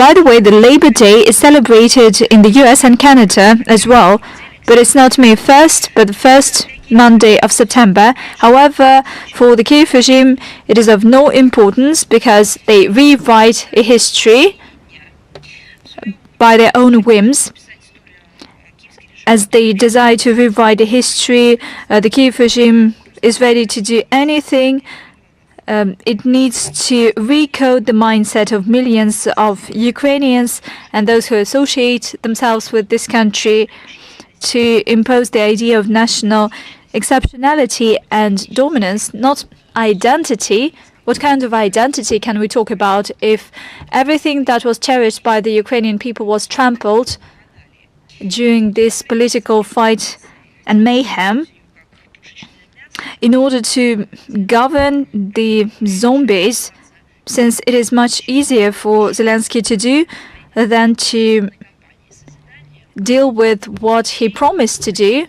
By the way, the Labor Day is celebrated in the US and Canada as well, but it's not May 1st, but the first Monday of September. However, for the Kiev regime, it is of no importance because they rewrite a history by their own whims. As they desire to rewrite the history, the Kiev regime is ready to do anything. It needs to recode the mindset of millions of Ukrainians and those who associate themselves with this country to impose the idea of national exceptionality and dominance, not identity. What kind of identity can we talk about if everything that was cherished by the Ukrainian people was trampled during this political fight and mayhem? In order to govern the zombies, since it is much easier for Zelensky to do than to deal with what he promised to do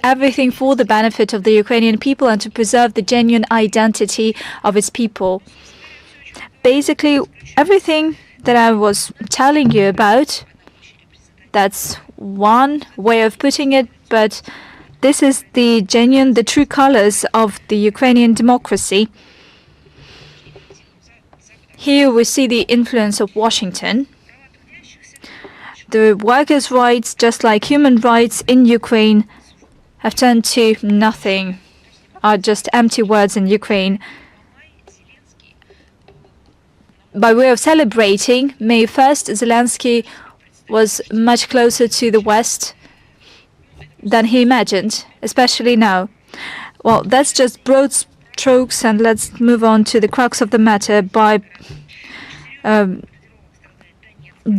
everything for the benefit of the Ukrainian people and to preserve the genuine identity of its people. Basically, everything that I was telling you about, that's one way of putting it, but this is the true colors of the Ukrainian democracy. Here we see the influence of Washington. The workers' rights, just like human rights in Ukraine, have turned to nothing, are just empty words in Ukraine. By way of celebrating May 1st, Zelensky was much closer to the West than he imagined, especially now. Well, that's just broad strokes, and let's move on to the crux of the matter. By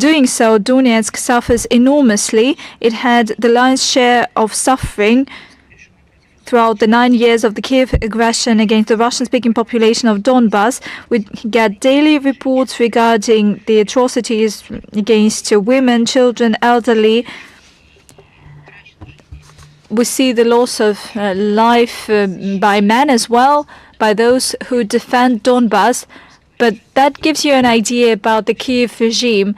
doing so, Donetsk suffers enormously. It had the lion's share of suffering throughout the 9 years of the Kiev aggression against the Russian-speaking population of Donbas. We get daily reports regarding the atrocities against women, children, elderly. We see the loss of life by men as well, by those who defend Donbas. But that gives you an idea about the Kiev regime.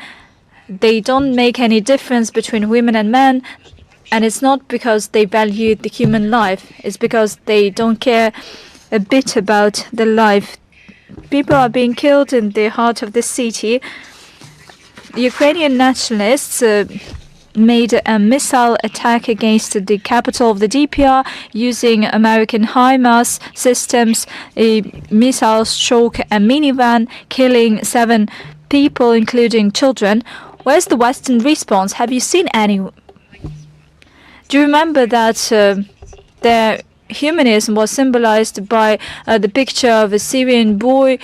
They don't make any difference between women and men. And it's not because they value the human life. It's because they don't care a bit about the life. People are being killed in the heart of the city. The Ukrainian nationalists made a missile attack against the capital of the DPR using American HIMARS systems. A missile struck a minivan, killing 7 people, including children. Where's the Western response? Have you seen any? Do you remember that their humanism was symbolized by the picture of a Syrian boy,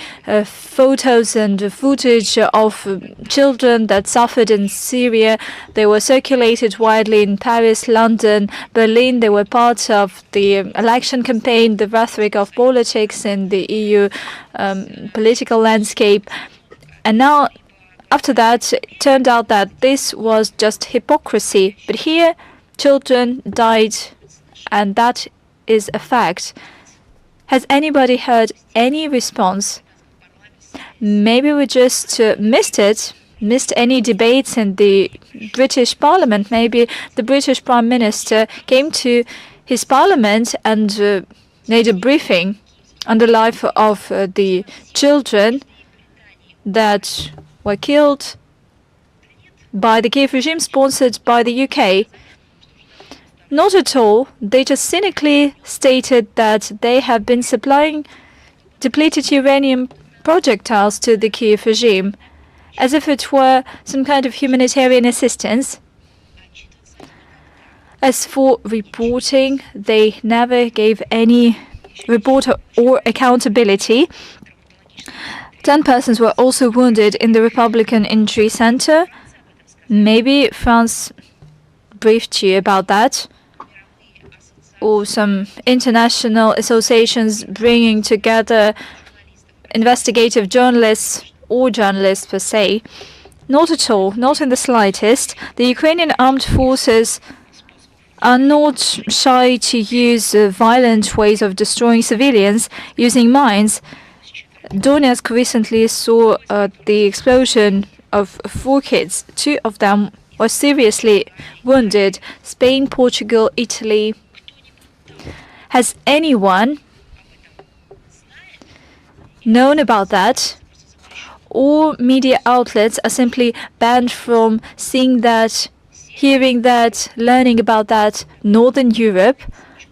photos and footage of children that suffered in Syria? They were circulated widely in Paris, London, Berlin. They were part of the election campaign, the rhetoric of politics in the EU political landscape. And now, after that, it turned out that this was just hypocrisy. But here, children died, and that is a fact. Has anybody heard any response? Maybe we just missed any debates in the British Parliament. Maybe the British Prime Minister came to his Parliament and made a briefing on the life of the children that were killed by the Kiev regime sponsored by the UK. Not at all. They just cynically stated that they have been supplying depleted uranium projectiles to the Kiev regime, as if it were some kind of humanitarian assistance. As for reporting, they never gave any report or accountability. 10 persons were also wounded in the Republican Injury Center. Maybe France briefed you about that, or some international associations bringing together investigative journalists or journalists per se. Not at all, not in the slightest. The Ukrainian armed forces are not shy to use violent ways of destroying civilians using mines. Donetsk recently saw the explosion of 4 kids. 2 of them were seriously wounded. Spain, Portugal, Italy. Has anyone known about that? All media outlets are simply banned from seeing that, hearing that, learning about that. Northern Europe,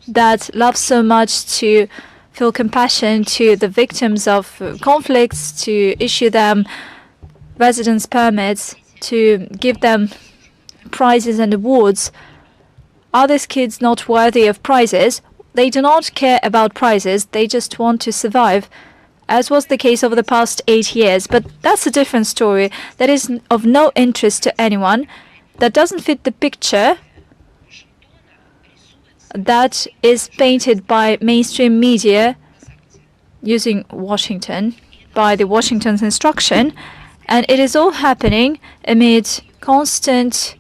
that loves so much to feel compassion to the victims of conflicts, to issue them residence permits, to give them prizes and awards. Are these kids not worthy of prizes? They do not care about prizes, they just want to survive, as was the case over the past 8 years. But that's a different story. That is of no interest to anyone. That doesn't fit the picture that is painted by mainstream media using Washington, by the Washington's instruction. And it is all happening amid constant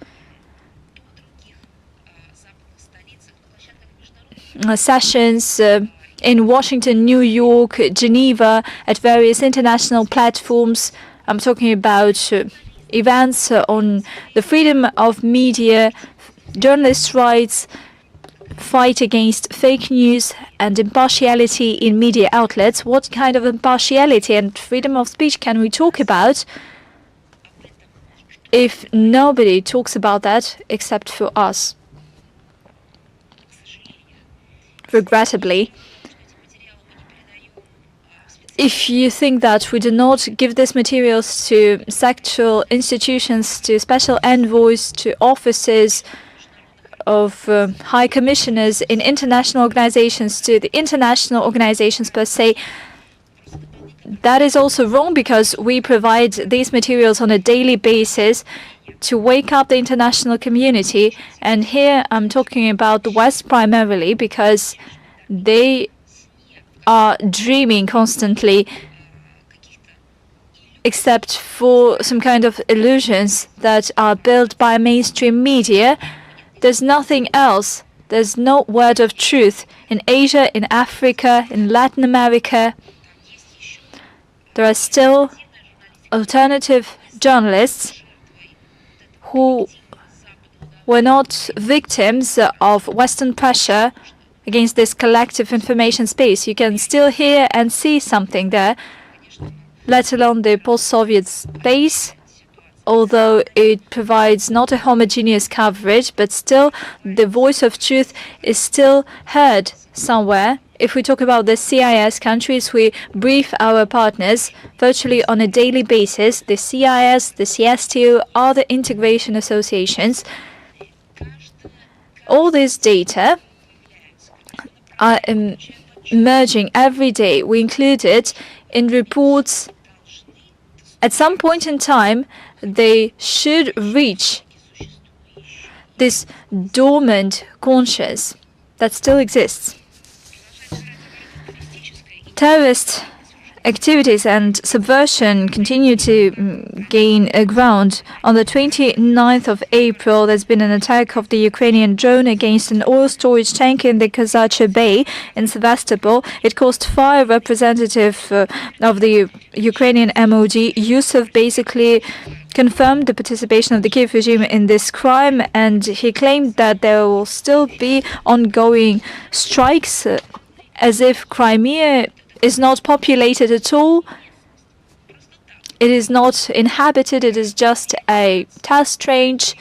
sessions in Washington, New York, Geneva, at various international platforms. I'm talking about events on the freedom of media, journalists' rights, fight against fake news and impartiality in media outlets. What kind of impartiality and freedom of speech can we talk about if nobody talks about that except for us? Regrettably, if you think that we do not give these materials to sectoral institutions, to special envoys, to offices of high commissioners in international organizations, to the international organizations per se, that is also wrong, because we provide these materials on a daily basis to wake up the international community. And here I'm talking about the West primarily, because they are dreaming constantly, except for some kind of illusions that are built by mainstream media. There's nothing else. There's no word of truth. In Asia, in Africa, in Latin America, there are still alternative journalists who were not victims of Western pressure against this collective information space. You can still hear and see something there, let alone the post-Soviet space, although it provides not a homogeneous coverage, but still the voice of truth is still heard somewhere. If we talk about the CIS countries, we brief our partners virtually on a daily basis. The CIS, the CSTO are the integration associations. All this data are emerging every day. We include it in reports. At some point in time, they should reach this dormant conscience that still exists. Terrorist activities and subversion continue to gain ground. On the 29th of April, there's been an attack of the Ukrainian drone against an oil storage tank in the Kazacha Bay in Sevastopol. It caused fire. Representative of the Ukrainian MOD, Yusuf, basically confirmed the participation of the Kiev regime in this crime, and he claimed that there will still be ongoing strikes, as if Crimea is not populated at all. It is not inhabited. It is just a test range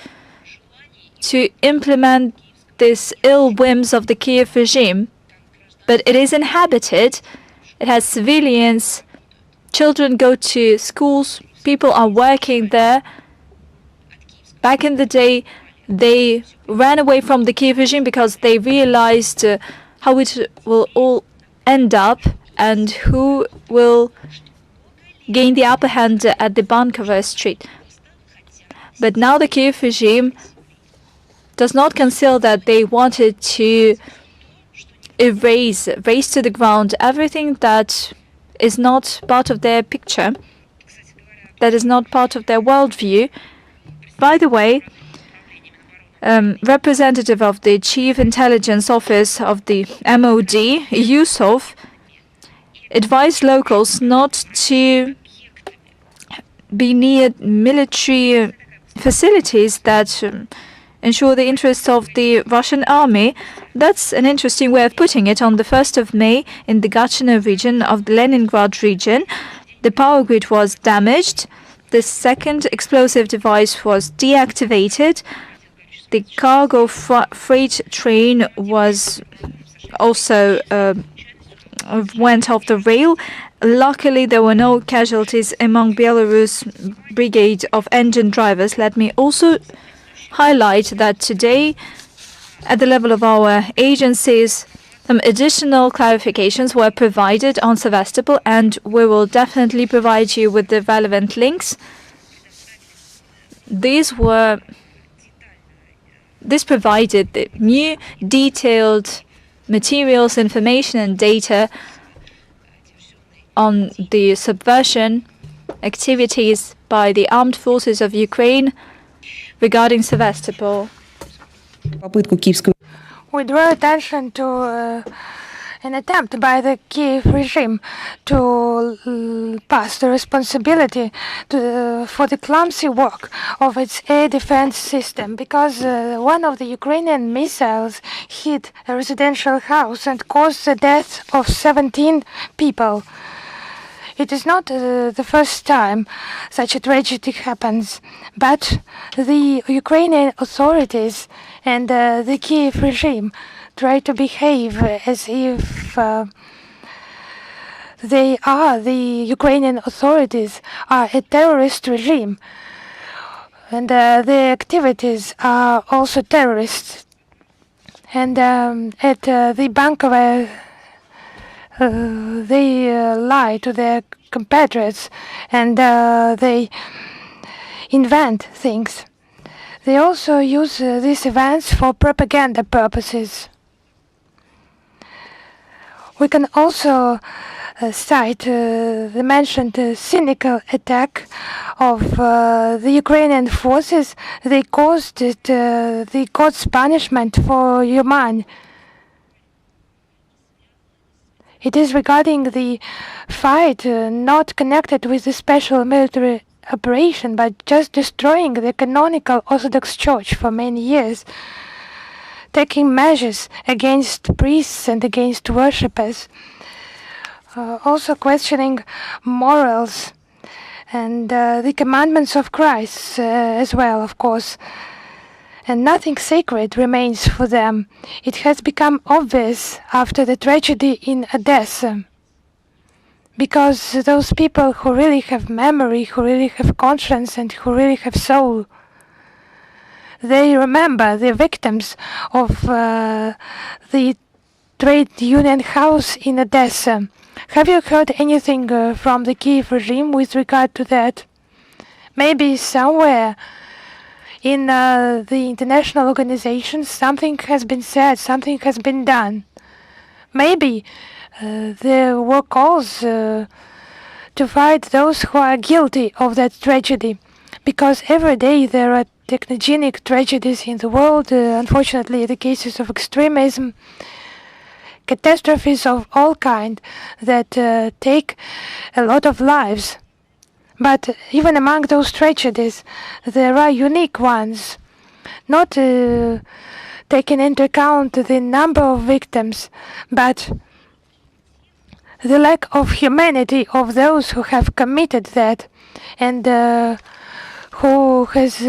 to implement these ill whims of the Kiev regime. But it is inhabited. It has civilians. Children go to schools. People are working there. Back in the day, they ran away from the Kiev regime because they realized how it will all end up and who will gain the upper hand at the Bankovo Street. But now the Kiev regime does not conceal that they wanted to raise to the ground everything that is not part of their picture, that is not part of their worldview. By the way, representative of the Chief Intelligence Office of the MOD, Yusuf, advised locals not to be near military facilities that ensure the interests of the Russian army. That's an interesting way of putting it. On the 1st of May, in the Gatineau region of the Leningrad region, the power grid was damaged. The second explosive device was deactivated. The cargo freight train was also went off the rail. Luckily, there were no casualties among Belarus brigade of engine drivers. Let me also highlight that today, at the level of our agencies, some additional clarifications were provided on Sevastopol, and we will definitely provide you with the relevant links. This provided the new detailed materials, information, and data on the subversion activities by the armed forces of Ukraine regarding Sevastopol. We draw attention to an attempt by the Kiev regime to pass the responsibility for the clumsy work of its air defense system, because one of the Ukrainian missiles hit a residential house and caused the death of 17 people. It is not the first time such a tragedy happens, but the Ukrainian authorities and the Kiev regime try to behave as if the Ukrainian authorities are a terrorist regime, and their activities are also terrorist. And at the bunker, they lie to their compatriots, and they invent things. They also use these events for propaganda purposes. We can also cite the mentioned cynical attack of the Ukrainian forces. They caused it the God's punishment for human. It is regarding the fight not connected with the special military operation, but just destroying the canonical Orthodox Church for many years, taking measures against priests and against worshippers, also questioning morals and the commandments of Christ as well, of course. And nothing sacred remains for them. It has become obvious after the tragedy in Odessa, because those people who really have memory, who really have conscience, and who really have soul, they remember the victims of the trade union house in Odessa. Have you heard anything from the Kiev regime with regard to that? Maybe somewhere in the international organizations something has been said, something has been done. Maybe there were calls to fight those who are guilty of that tragedy, because every day there are technogenic tragedies in the world, unfortunately the cases of extremism, catastrophes of all kinds that take a lot of lives. But even among those tragedies, there are unique ones, not taking into account the number of victims, but the lack of humanity of those who have committed that, and who has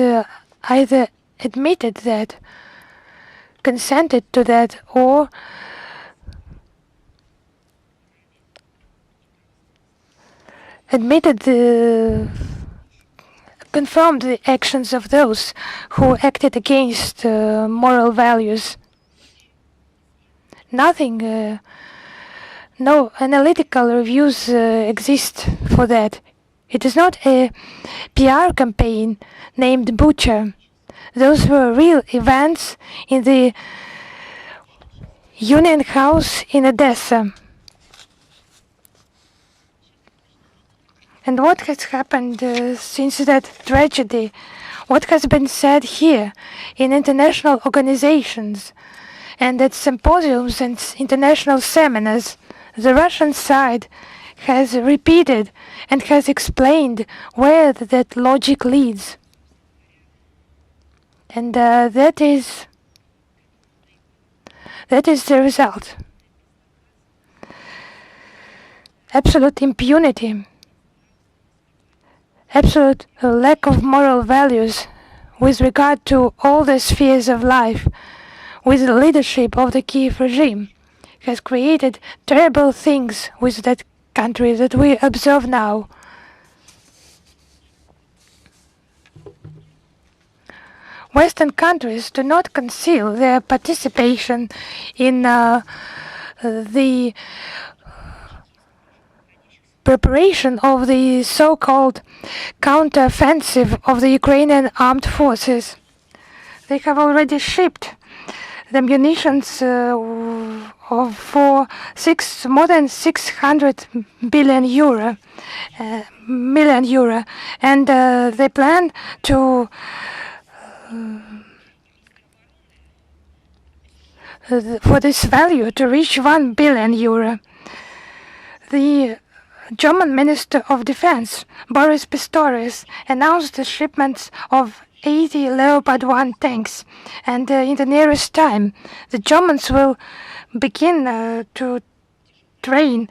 either admitted that, consented to that, or confirmed the actions of those who acted against moral values. Nothing, no analytical reviews exist for that. It is not a PR campaign named Bucha. Those were real events in the Union House in Odessa. And what has happened since that tragedy? What has been said here in international organizations and at symposiums and international seminars? The Russian side has repeated and has explained where that logic leads. And that is the result. Absolute impunity, absolute lack of moral values with regard to all the spheres of life, with the leadership of the Kiev regime, has created terrible things with that country that we observe now. Western countries do not conceal their participation in the preparation of the so-called counter-offensive of the Ukrainian armed forces. They have already shipped the munitions for more than 600 million euro, and they plan to for this value to reach 1 billion euro. The German Minister of Defense, Boris Pistorius, announced the shipments of 80 Leopard 1 tanks, and in the nearest time, the Germans will begin to train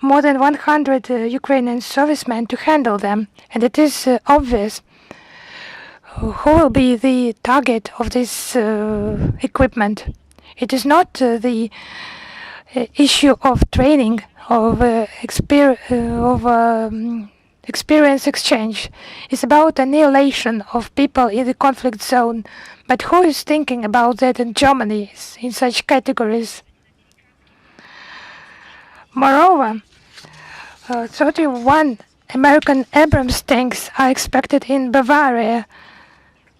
more than 100 Ukrainian servicemen to handle them, and it is obvious who will be the target of this equipment. It is not the issue of training, of experience exchange. It's about annihilation of people in the conflict zone. But who is thinking about that in Germany in such categories? Moreover, 31 American Abrams tanks are expected in Bavaria,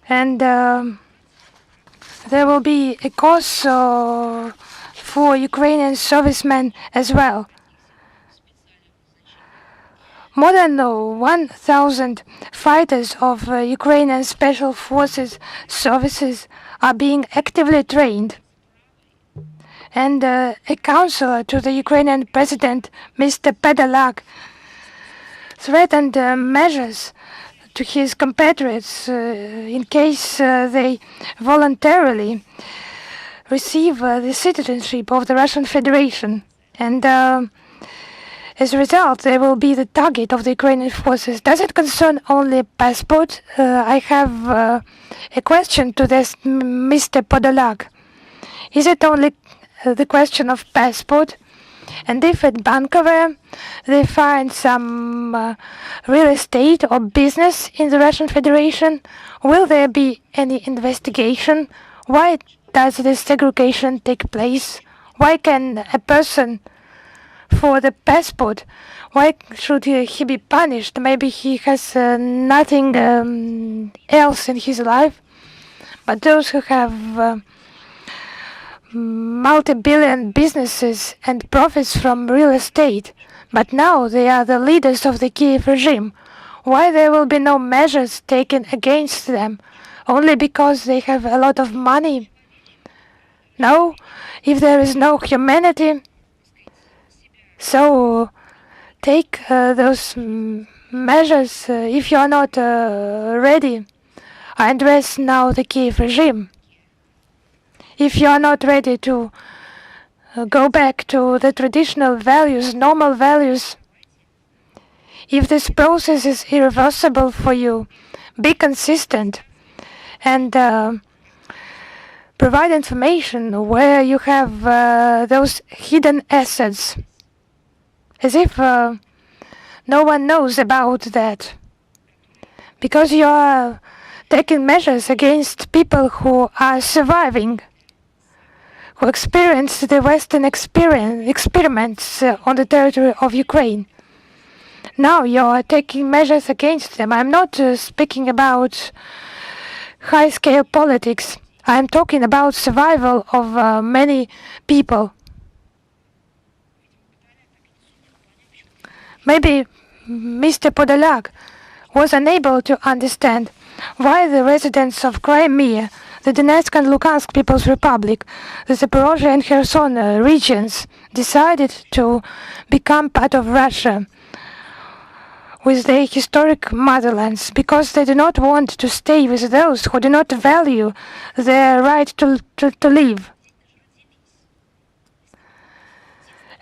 and there will be a course for Ukrainian servicemen as well. More than 1,000 fighters of Ukrainian Special Forces services are being actively trained. And a counselor to the Ukrainian president, Mr. Podolak, threatened measures to his compatriots in case they voluntarily receive the citizenship of the Russian Federation. And as a result, they will be the target of the Ukrainian forces. Does it concern only passport? I have a question to this Mr. Podolak. Is it only the question of passport? And if at Bankovo they find some real estate or business in the Russian Federation, will there be any investigation? Why does this segregation take place? Why can a person for the passport, why should he be punished? Maybe he has nothing else in his life. But those who have multi-billion businesses and profits from real estate, but now they are the leaders of the Kiev regime, why there will be no measures taken against them? Only because they have a lot of money? No, if there is no humanity, so take those measures if you are not ready. I address now the Kiev regime. If you are not ready to go back to the traditional values, normal values, if this process is irreversible for you, be consistent and provide information where you have those hidden assets, as if no one knows about that, because you are taking measures against people who are surviving, who experience the Western experiments on the territory of Ukraine. Now you are taking measures against them. I'm not speaking about high-scale politics. I'm talking about survival of many people. Maybe Mr. Podolak was unable to understand why the residents of Crimea, the Donetsk and Lugansk People's Republic, the Zaporozhye and Kherson regions decided to become part of Russia with their historic motherlands because they do not want to stay with those who do not value their right to live.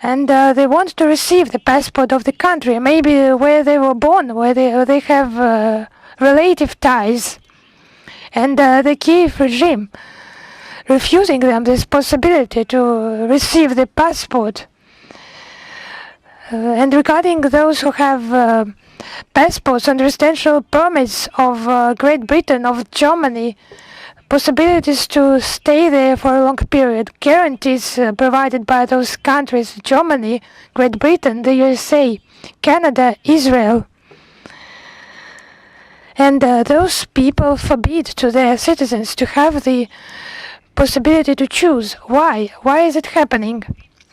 And they want to receive the passport of the country, maybe where they were born, where they have relative ties. And the Kiev regime refusing them this possibility to receive the passport. And regarding those who have passports and residential permits of Great Britain, of Germany, possibilities to stay there for a long period, guarantees provided by those countries, Germany, Great Britain, the USA, Canada, Israel. And those people forbid to their citizens to have the possibility to choose. Why? Why is it happening?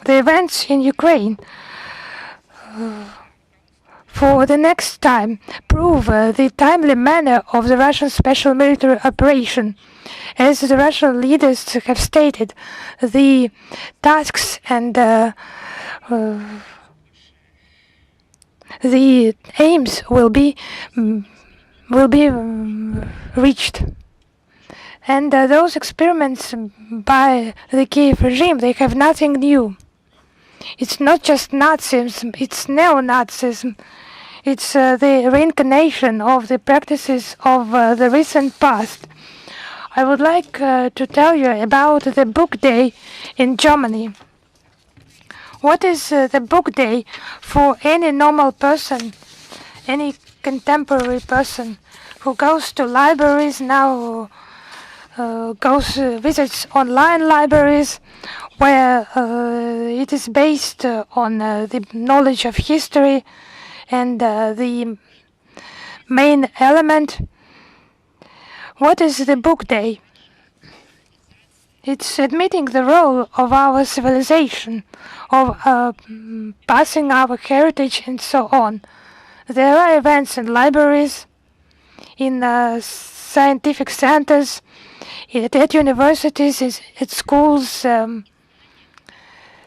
The events in Ukraine for the next time prove the timely manner of the Russian special military operation. As the Russian leaders have stated, the tasks and the aims will be reached. And those experiments by the Kiev regime, they have nothing new. It's not just Nazism, it's neo-Nazism. It's the reincarnation of the practices of the recent past. I would like to tell you about the book day in Germany. What is the book day for any normal person, any contemporary person who goes to libraries now, visits online libraries where it is based on the knowledge of history and the main element. What is the book day? It's admitting the role of our civilization, of passing our heritage and so on. There are events in libraries, in scientific centers, at universities, at schools,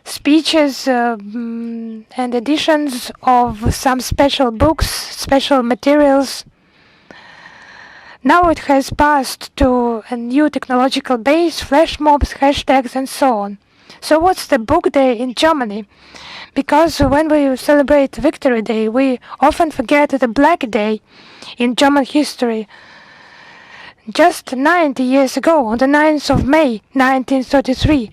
speeches and editions of some special books, special materials. Now it has passed to a new technological base, flash mobs, hashtags and so on. So what's the book day in Germany? Because when we celebrate Victory Day, we often forget the Black Day in German history. Just 90 years ago, on the 9th of May 1933,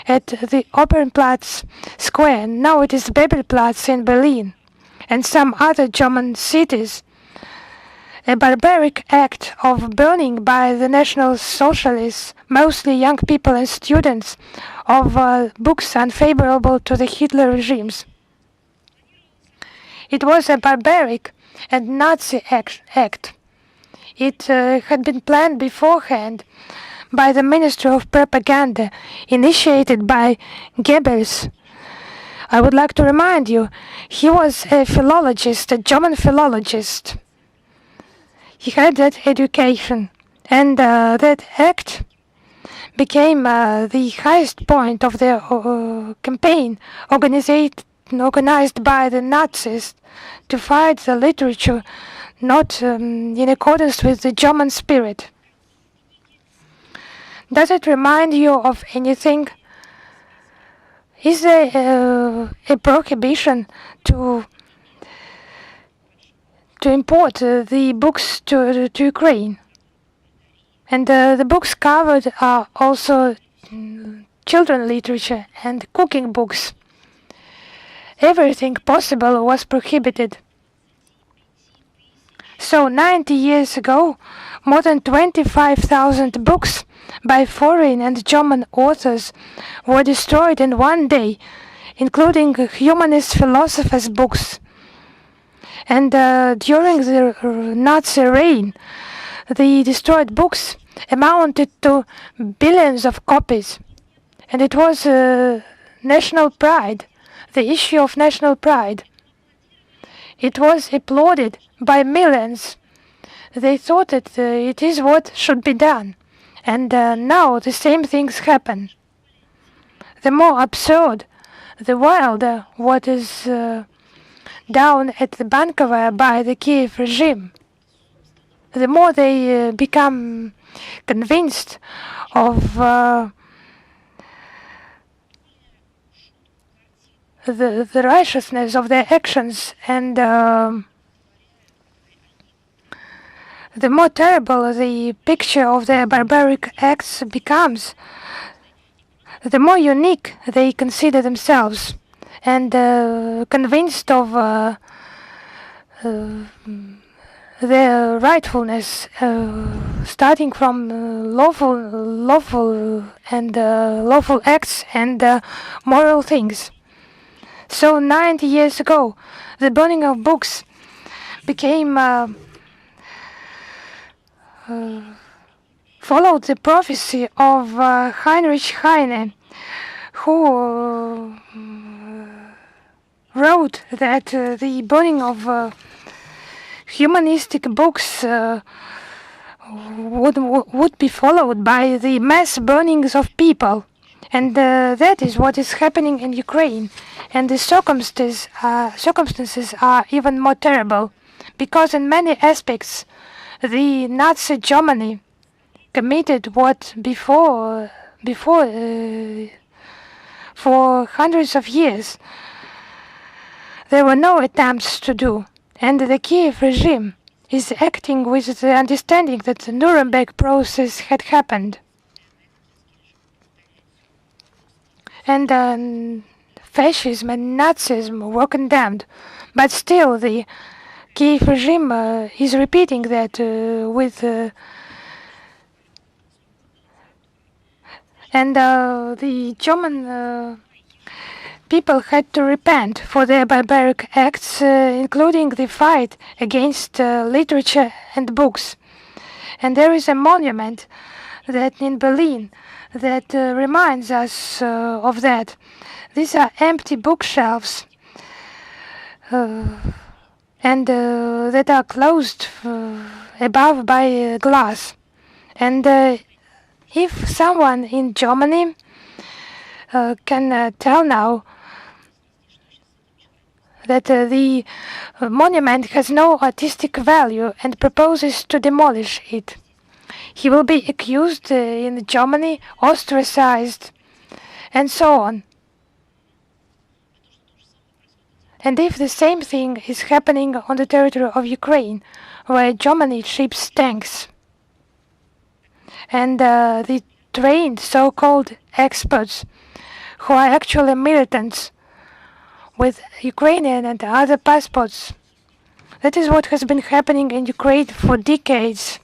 at the Opernplatz Square, now it is Bebelplatz in Berlin, and some other German cities, a barbaric act of burning by the National Socialists, mostly young people and students, of books unfavorable to the Hitler regimes. It was a barbaric and Nazi act. It had been planned beforehand by the Ministry of Propaganda, initiated by Goebbels. I would like to remind you, he was a philologist, a German philologist. He had that education, and that act became the highest point of the campaign organized by the Nazis to fight the literature not in accordance with the German spirit. Does it remind you of anything? Is there a prohibition to import the books to Ukraine? And the books covered are also children literature and cooking books. Everything possible was prohibited. So 90 years ago, more than 25,000 books by foreign and German authors were destroyed in one day, including humanist philosophers' books. And during the Nazi reign, the destroyed books amounted to billions of copies. And it was national pride, the issue of national pride. It was applauded by millions. They thought that it is what should be done. And now the same things happen. The more absurd, the wilder what is down at the Bankovo by the Kiev regime, the more they become convinced of the righteousness of their actions, and the more terrible the picture of their barbaric acts becomes, the more unique they consider themselves, and convinced of their rightfulness, starting from lawful acts and moral things. So 90 years ago, the burning of books became followed the prophecy of Heinrich Heine, who wrote that the burning of humanistic books would be followed by the mass burnings of people. And that is what is happening in Ukraine. And the circumstances are even more terrible, because in many aspects the Nazi Germany committed what before for hundreds of years there were no attempts to do. And the Kiev regime is acting with the understanding that the Nuremberg process had happened. And fascism and Nazism were condemned. But still the Kiev regime is repeating that and the German people had to repent for their barbaric acts, including the fight against literature and books. And there is a monument that in Berlin that reminds us of that. These are empty bookshelves and that are closed above by glass. And if someone in Germany can tell now that the monument has no artistic value and proposes to demolish it, he will be accused in Germany, ostracized, and so on. And if the same thing is happening on the territory of Ukraine, where Germany ships tanks, and the trained so-called experts who are actually militants with Ukrainian and other passports, that is what has been happening in Ukraine for decades.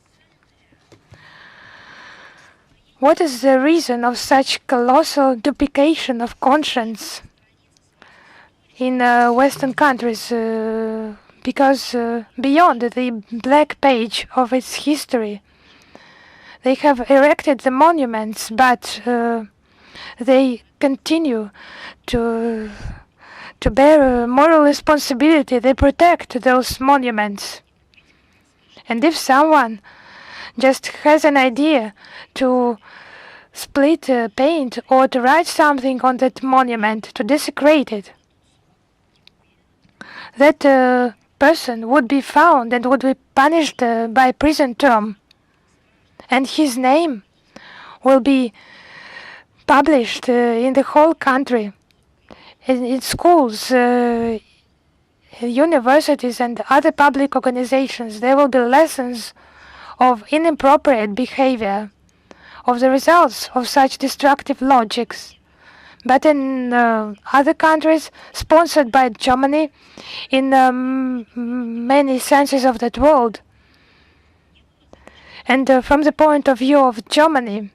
What is the reason of such colossal duplication of conscience in Western countries? Because beyond the black page of its history, they have erected the monuments, but they continue to bear moral responsibility. They protect those monuments. And if someone just has an idea to split paint or to write something on that monument, to desecrate it, that person would be found and would be punished by prison term. And his name will be published in the whole country, in schools, universities, and other public organizations. There will be lessons of inappropriate behavior, of the results of such destructive logics. But in other countries, sponsored by Germany, in many senses of that world, and from the point of view of Germany,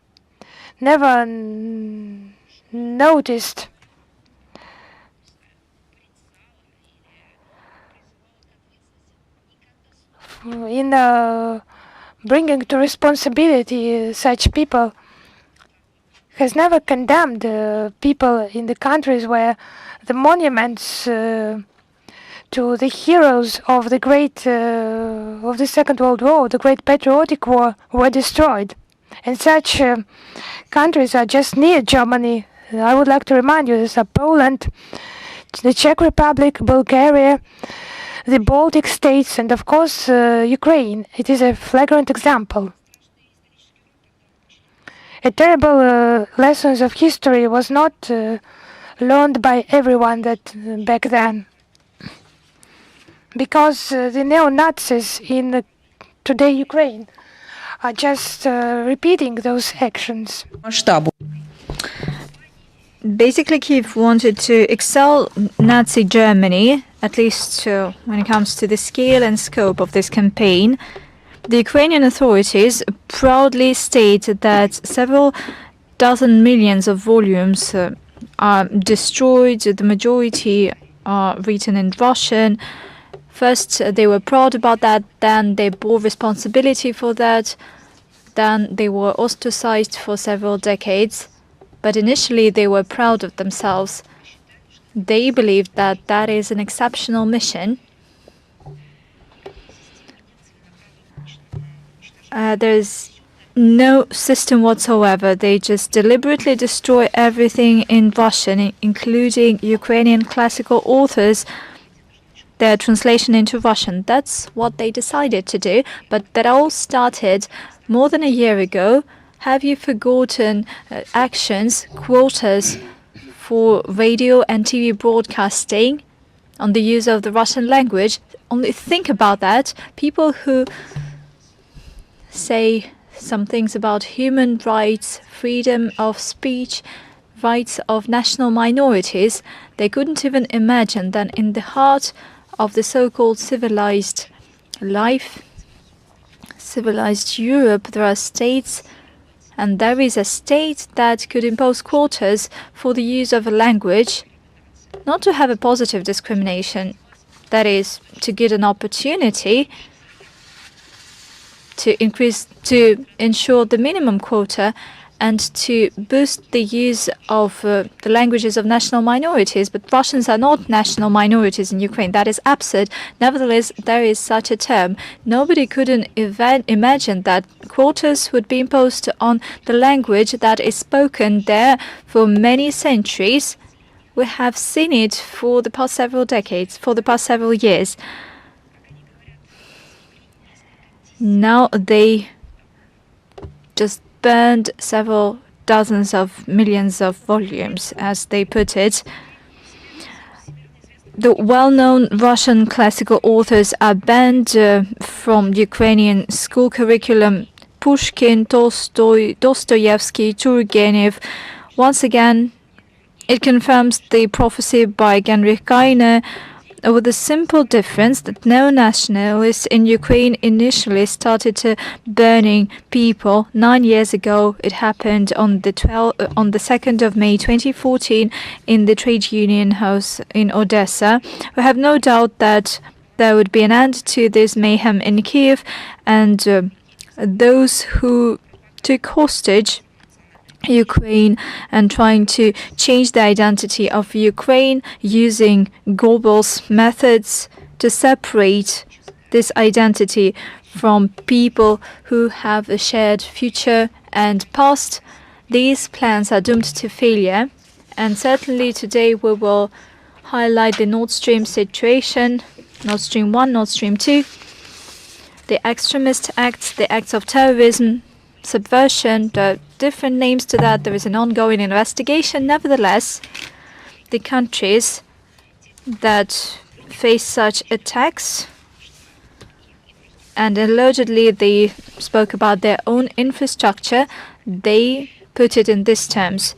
never noticed in bringing to responsibility such people, has never condemned people in the countries where the monuments to the heroes of the great of the Second World War, the Great Patriotic War, were destroyed. And such countries are just near Germany. I would like to remind you, these are Poland, the Czech Republic, Bulgaria, the Baltic states, and of course Ukraine. It is a flagrant example. A terrible lessons of history was not learned by everyone back then, because the neo-Nazis in today Ukraine are just repeating those actions. Basically, Kyiv wanted to excel Nazi Germany, at least when it comes to the scale and scope of this campaign. The Ukrainian authorities proudly state that several dozen millions of volumes are destroyed. The majority are written in Russian. First, they were proud about that, then they bore responsibility for that, then they were ostracized for several decades. But initially, they were proud of themselves. They believed that that is an exceptional mission. There's no system whatsoever. They just deliberately destroy everything in Russian, including Ukrainian classical authors, their translation into Russian. That's what they decided to do, but that all started more than a year ago. Have you forgotten actions, quotas for radio and TV broadcasting on the use of the Russian language? Only think about that. People who say some things about human rights, freedom of speech, rights of national minorities, they couldn't even imagine that in the heart of the so-called civilized life, civilized Europe, there are states, and there is a state that could impose quotas for the use of a language, not to have a positive discrimination, that is, to get an opportunity to ensure the minimum quota and to boost the use of the languages of national minorities. But Russians are not national minorities in Ukraine. That is absurd. Nevertheless, there is such a term. Nobody couldn't imagine that quotas would be imposed on the language that is spoken there for many centuries. We have seen it for the past several decades, for the past several years. Now they just burned several dozens of millions of volumes, as they put it. The well-known Russian classical authors are banned from Ukrainian school curriculum. Pushkin, Tolstoy, Dostoevsky, Turgenev. Once again, it confirms the prophecy by Genrikh Gainer, with the simple difference that neo-nationalists in Ukraine initially started burning people 9 years ago. It happened on the 2nd of May 2014 in the trade union house in Odessa. We have no doubt that there would be an end to this mayhem in Kyiv, and those who took hostage Ukraine and trying to change the identity of Ukraine using Goebbels' methods to separate this identity from people who have a shared future and past. These plans are doomed to failure, and certainly today we will highlight the Nord Stream situation, Nord Stream 1, Nord Stream 2, the extremist acts, the acts of terrorism, subversion, the different names to that. There is an ongoing investigation. Nevertheless, the countries that face such attacks, and allegedly they spoke about their own infrastructure, they put it in these terms.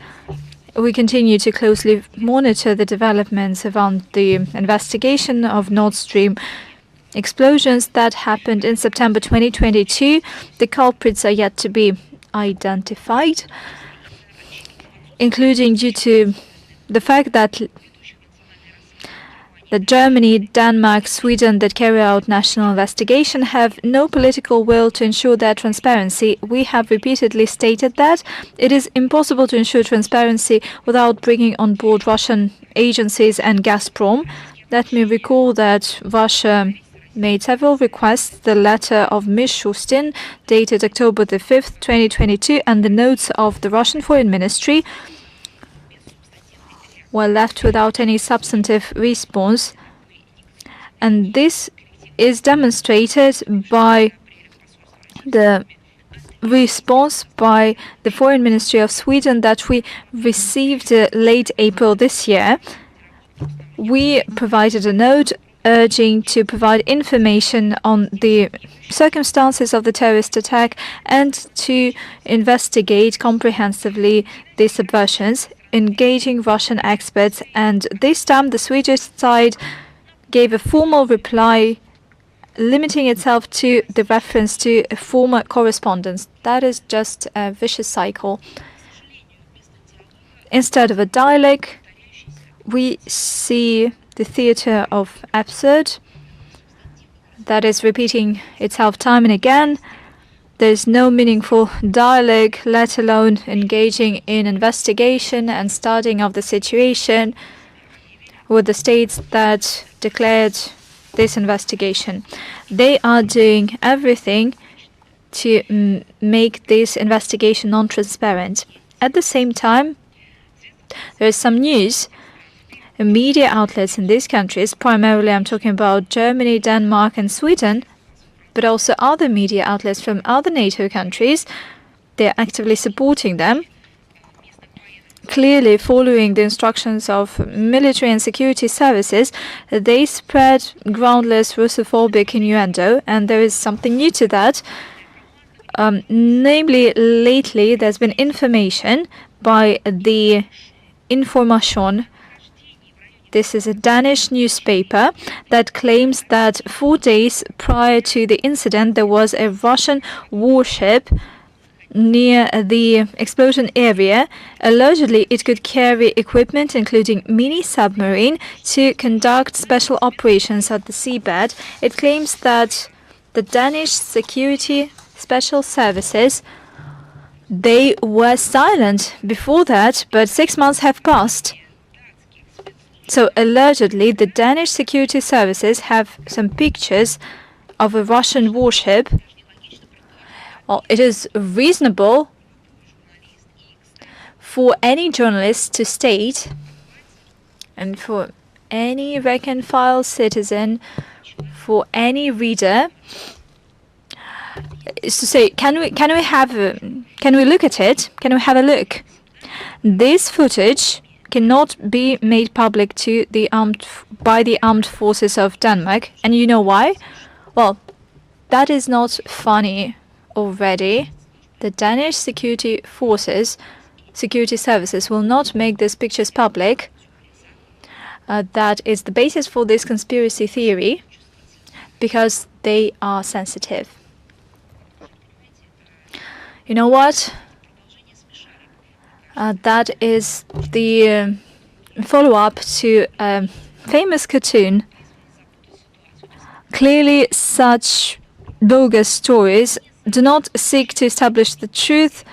We continue to closely monitor the developments around the investigation of Nord Stream explosions that happened in September 2022. The culprits are yet to be identified, including due to the fact that Germany, Denmark, Sweden that carry out national investigation have no political will to ensure their transparency. We have repeatedly stated that it is impossible to ensure transparency without bringing on board Russian agencies and Gazprom. Let me recall that Russia made several requests. The letter of Mishustin, dated October the 5th, 2022, and the notes of the Russian Foreign Ministry were left without any substantive response. And this is demonstrated by the response by the Foreign Ministry of Sweden that we received late April this year. We provided a note urging to provide information on the circumstances of the terrorist attack and to investigate comprehensively the subversions, engaging Russian experts. And this time the Swedish side gave a formal reply limiting itself to the reference to a former correspondence. That is just a vicious cycle. Instead of a dialogue, we see the theater of absurd that is repeating itself time and again. There's no meaningful dialogue, let alone engaging in investigation and studying of the situation with the states that declared this investigation. They are doing everything to make this investigation non-transparent. At the same time, there is some news. Media outlets in these countries, primarily I'm talking about Germany, Denmark and Sweden, but also other media outlets from other NATO countries, they're actively supporting them, clearly following the instructions of military and security services. They spread groundless Russophobic innuendo, and there is something new to that. Namely, lately there's been information by the Information. This is a Danish newspaper that claims that 4 days prior to the incident, there was a Russian warship near the explosion area. Allegedly, it could carry equipment, including mini-submarine, to conduct special operations at the seabed. It claims that the Danish security special services, they were silent before that, but 6 months have passed. So allegedly, the Danish security services have some pictures of a Russian warship. Well, it is reasonable for any journalist to state, and for any rank-and-file citizen, for any reader, is to say, can we look at it? Can we have a look? This footage cannot be made public to by the armed forces of Denmark, and you know why? Well, that is not funny already. The Danish security services will not make these pictures public. That is the basis for this conspiracy theory, because they are sensitive. You know what? That is the follow-up to a famous cartoon. Clearly, such bogus stories do not seek to establish the truth.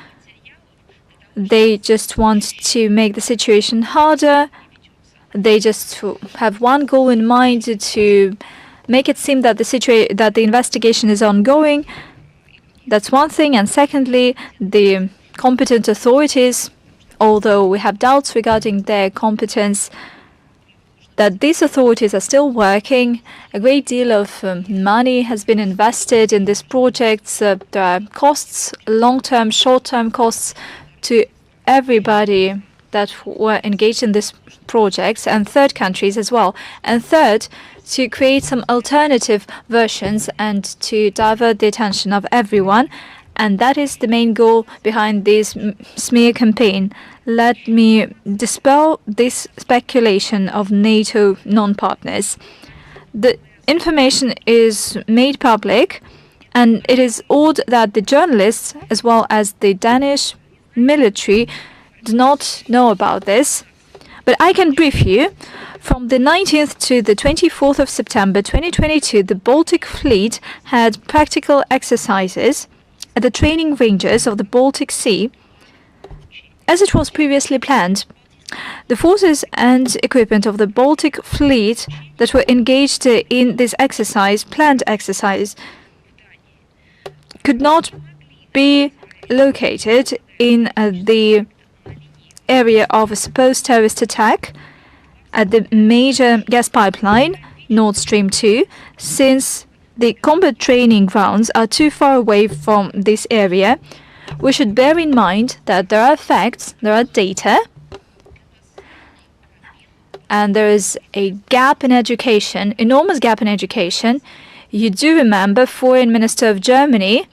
They just want to make the situation harder. They just have one goal in mind, to make it seem that the investigation is ongoing. That's one thing. And secondly, the competent authorities, although we have doubts regarding their competence, that these authorities are still working. A great deal of money has been invested in these projects. There are costs, long-term, short-term costs to everybody that were engaged in these projects, and third countries as well. And third, to create some alternative versions and to divert the attention of everyone. And that is the main goal behind this smear campaign. Let me dispel this speculation of NATO non-partners. The information is made public, and it is odd that the journalists, as well as the Danish military, do not know about this. But I can brief you. From the 19th to the 24th of September 2022, the Baltic Fleet had practical exercises at the training ranges of the Baltic Sea, as it was previously planned. The forces and equipment of the Baltic Fleet that were engaged in this exercise, planned exercise, could not be located in the area of a supposed terrorist attack at the major gas pipeline, Nord Stream 2, since the combat training grounds are too far away from this area. We should bear in mind that there are facts, there are data, and there is a gap in education, enormous gap in education. You do remember Foreign Minister of Germany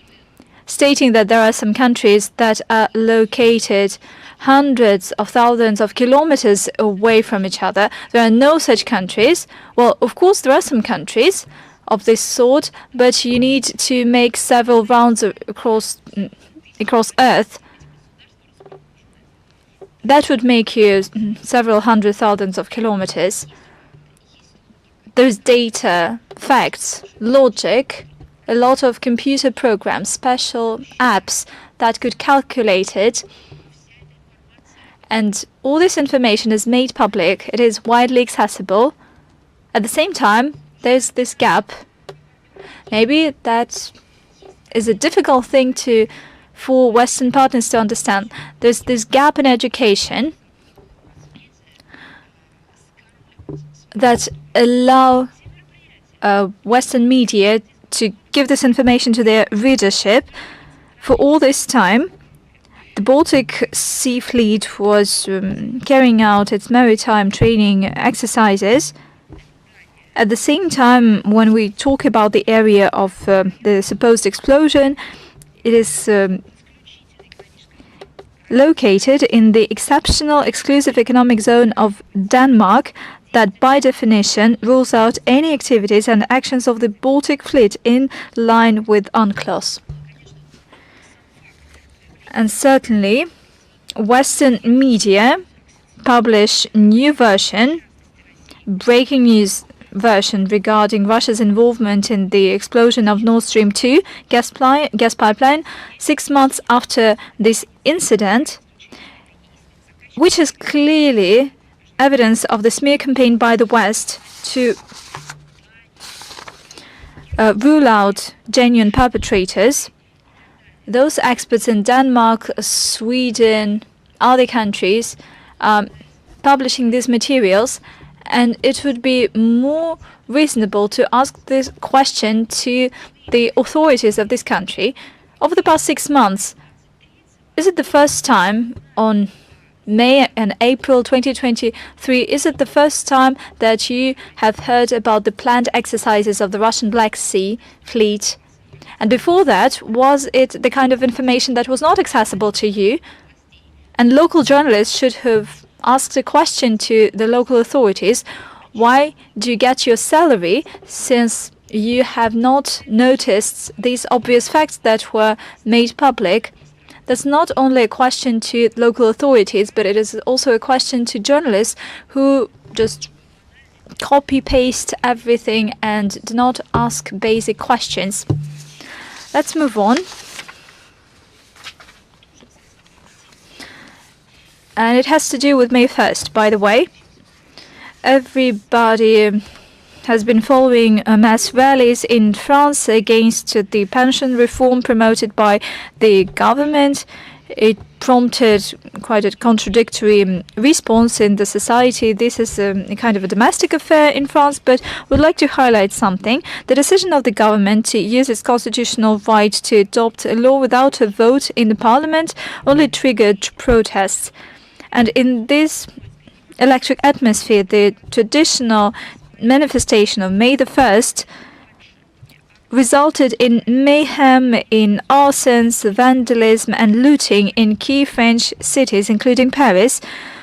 stating that there are some countries that are located hundreds of thousands of kilometers away from each other. There are no such countries. Well, of course, there are some countries of this sort, but you need to make several rounds across Earth. That would make you several hundred thousands of kilometers. There's data, facts, logic, a lot of computer programs, special apps that could calculate it. And all this information is made public. It is widely accessible. At the same time, there's this gap. Maybe that is a difficult thing for Western partners to understand. There's this gap in education that allow Western media to give this information to their readership. For all this time, the Baltic Sea Fleet was carrying out its maritime training exercises. At the same time, when we talk about the area of the supposed explosion, it is located in the exceptional exclusive economic zone of Denmark that by definition rules out any activities and actions of the Baltic Fleet in line with UNCLOS. And certainly, Western media publish new version, breaking news version regarding Russia's involvement in the explosion of Nord Stream 2 gas pipeline 6 months after this incident, which is clearly evidence of the smear campaign by the West to rule out genuine perpetrators. Those experts in Denmark, Sweden, other countries publishing these materials, and it would be more reasonable to ask this question to the authorities of this country. Over the past 6 months, is it the first time on May and April 2023, is it the first time that you have heard about the planned exercises of the Russian Black Sea Fleet? And before that, was it the kind of information that was not accessible to you? And local journalists should have asked a question to the local authorities. Why do you get your salary since you have not noticed these obvious facts that were made public? That's not only a question to local authorities, but it is also a question to journalists who just copy-paste everything and do not ask basic questions. Let's move on. And it has to do with May 1st, by the way. Everybody has been following mass rallies in France against the pension reform promoted by the government. It prompted quite a contradictory response in the society. This is a kind of a domestic affair in France, but we'd like to highlight something. The decision of the government to use its constitutional right to adopt a law without a vote in the parliament only triggered protests. And in this electric atmosphere, the traditional manifestation of May the 1st resulted in mayhem, in arsons, vandalism and looting in key French cities, including Paris.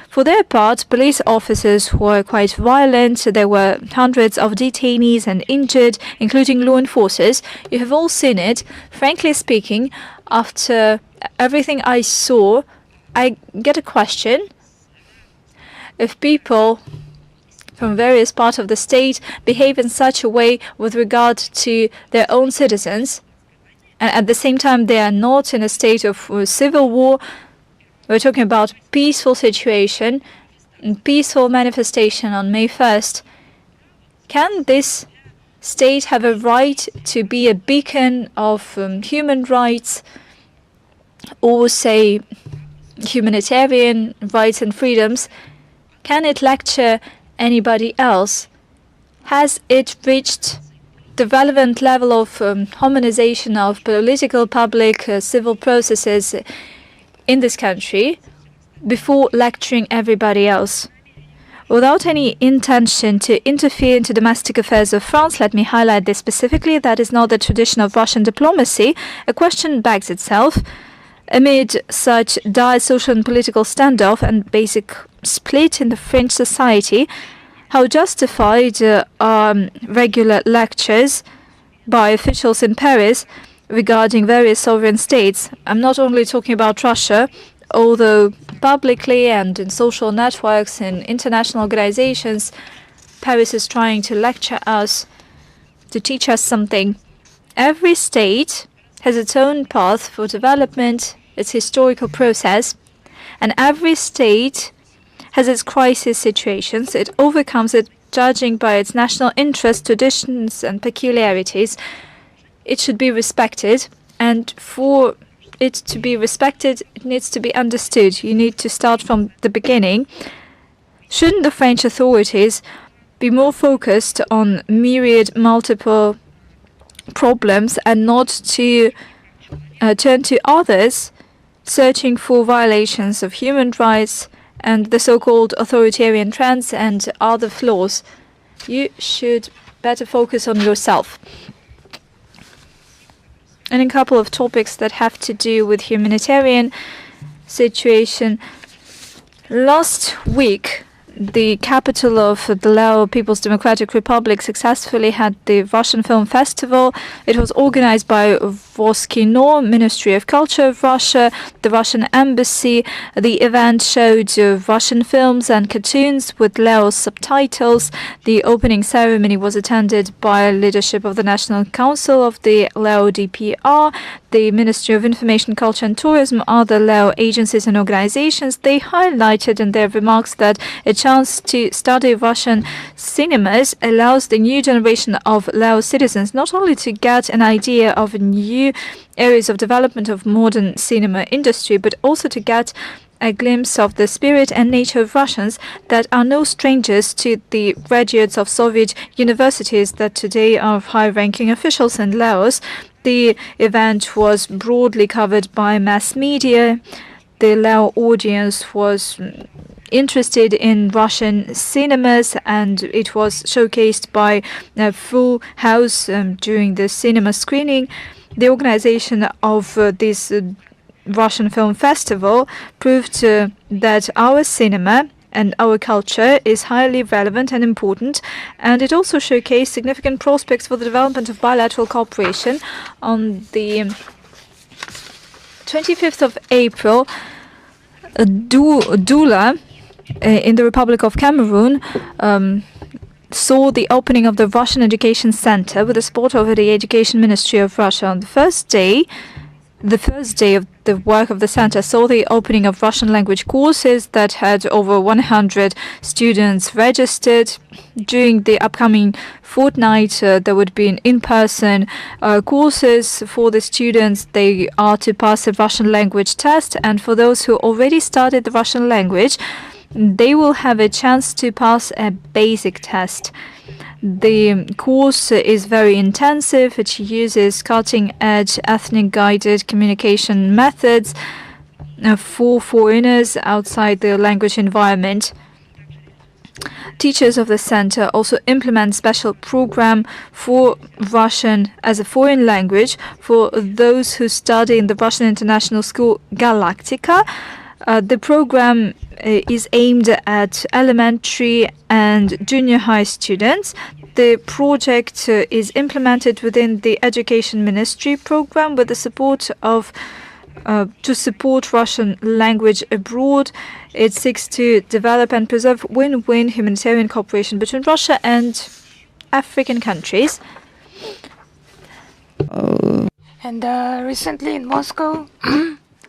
For their part, police officers were quite violent. There were hundreds of detainees and injured, including law enforcers. You have all seen it. Frankly speaking, after everything I saw, I get a question. If people from various parts of the state behave in such a way with regard to their own citizens, and at the same time they are not in a state of civil war, we're talking about peaceful situation, peaceful manifestation on May 1st, can this state have a right to be a beacon of human rights, or say humanitarian rights and freedoms? Can it lecture anybody else? Has it reached the relevant level of harmonization of political, public, civil processes in this country before lecturing everybody else? Without any intention to interfere into domestic affairs of France, let me highlight this specifically, that is not the tradition of Russian diplomacy. A question begs itself. Amid such dire social and political standoff and basic split in the French society, how justified are regular lectures by officials in Paris regarding various sovereign states? I'm not only talking about Russia, although publicly and in social networks and international organizations, Paris is trying to lecture us, to teach us something. Every state has its own path for development, its historical process, and every state has its crisis situations. It overcomes it judging by its national interests, traditions, and peculiarities. It should be respected, and for it to be respected, it needs to be understood. You need to start from the beginning. Shouldn't the French authorities be more focused on myriad multiple problems and not to turn to others, searching for violations of human rights and the so-called authoritarian trends and other flaws? You should better focus on yourself. And a couple of topics that have to do with humanitarian situation. Last week, the capital of the Lao People's Democratic Republic successfully had the Russian Film Festival. It was organized by Voskino, Ministry of Culture of Russia, the Russian Embassy. The event showed Russian films and cartoons with Lao subtitles. The opening ceremony was attended by leadership of the National Council of the Lao DPR, the Ministry of Information, Culture and Tourism, other Lao agencies and organizations. They highlighted in their remarks that a chance to study Russian cinemas allows the new generation of Lao citizens not only to get an idea of new areas of development of modern cinema industry, but also to get a glimpse of the spirit and nature of Russians that are no strangers to the graduates of Soviet universities that today are high-ranking officials in Laos. The event was broadly covered by mass media. The Lao audience was interested in Russian cinemas, and it was showcased by a full house during the cinema screening. The organization of this Russian Film Festival proved that our cinema and our culture is highly relevant and important, and it also showcased significant prospects for the development of bilateral cooperation. On the 25th of April, Douala in the Republic of Cameroon saw the opening of the Russian Education Center with the support of the Education Ministry of Russia. On the first day of the work of the center saw the opening of Russian language courses that had over 100 students registered. During the upcoming fortnight, there would be an in-person courses for the students. They are to pass a Russian language test, and for those who already studied the Russian language, they will have a chance to pass a basic test. The course is very intensive. It uses cutting-edge ethnic-guided communication methods for foreigners outside the language environment. Teachers of the center also implement special program for Russian as a foreign language for those who study in the Russian International School Galactica. The program is aimed at elementary and junior high students. The project is implemented within the Education Ministry program with the support of to support Russian language abroad. It seeks to develop and preserve win-win humanitarian cooperation between Russia and African countries. And recently in Moscow,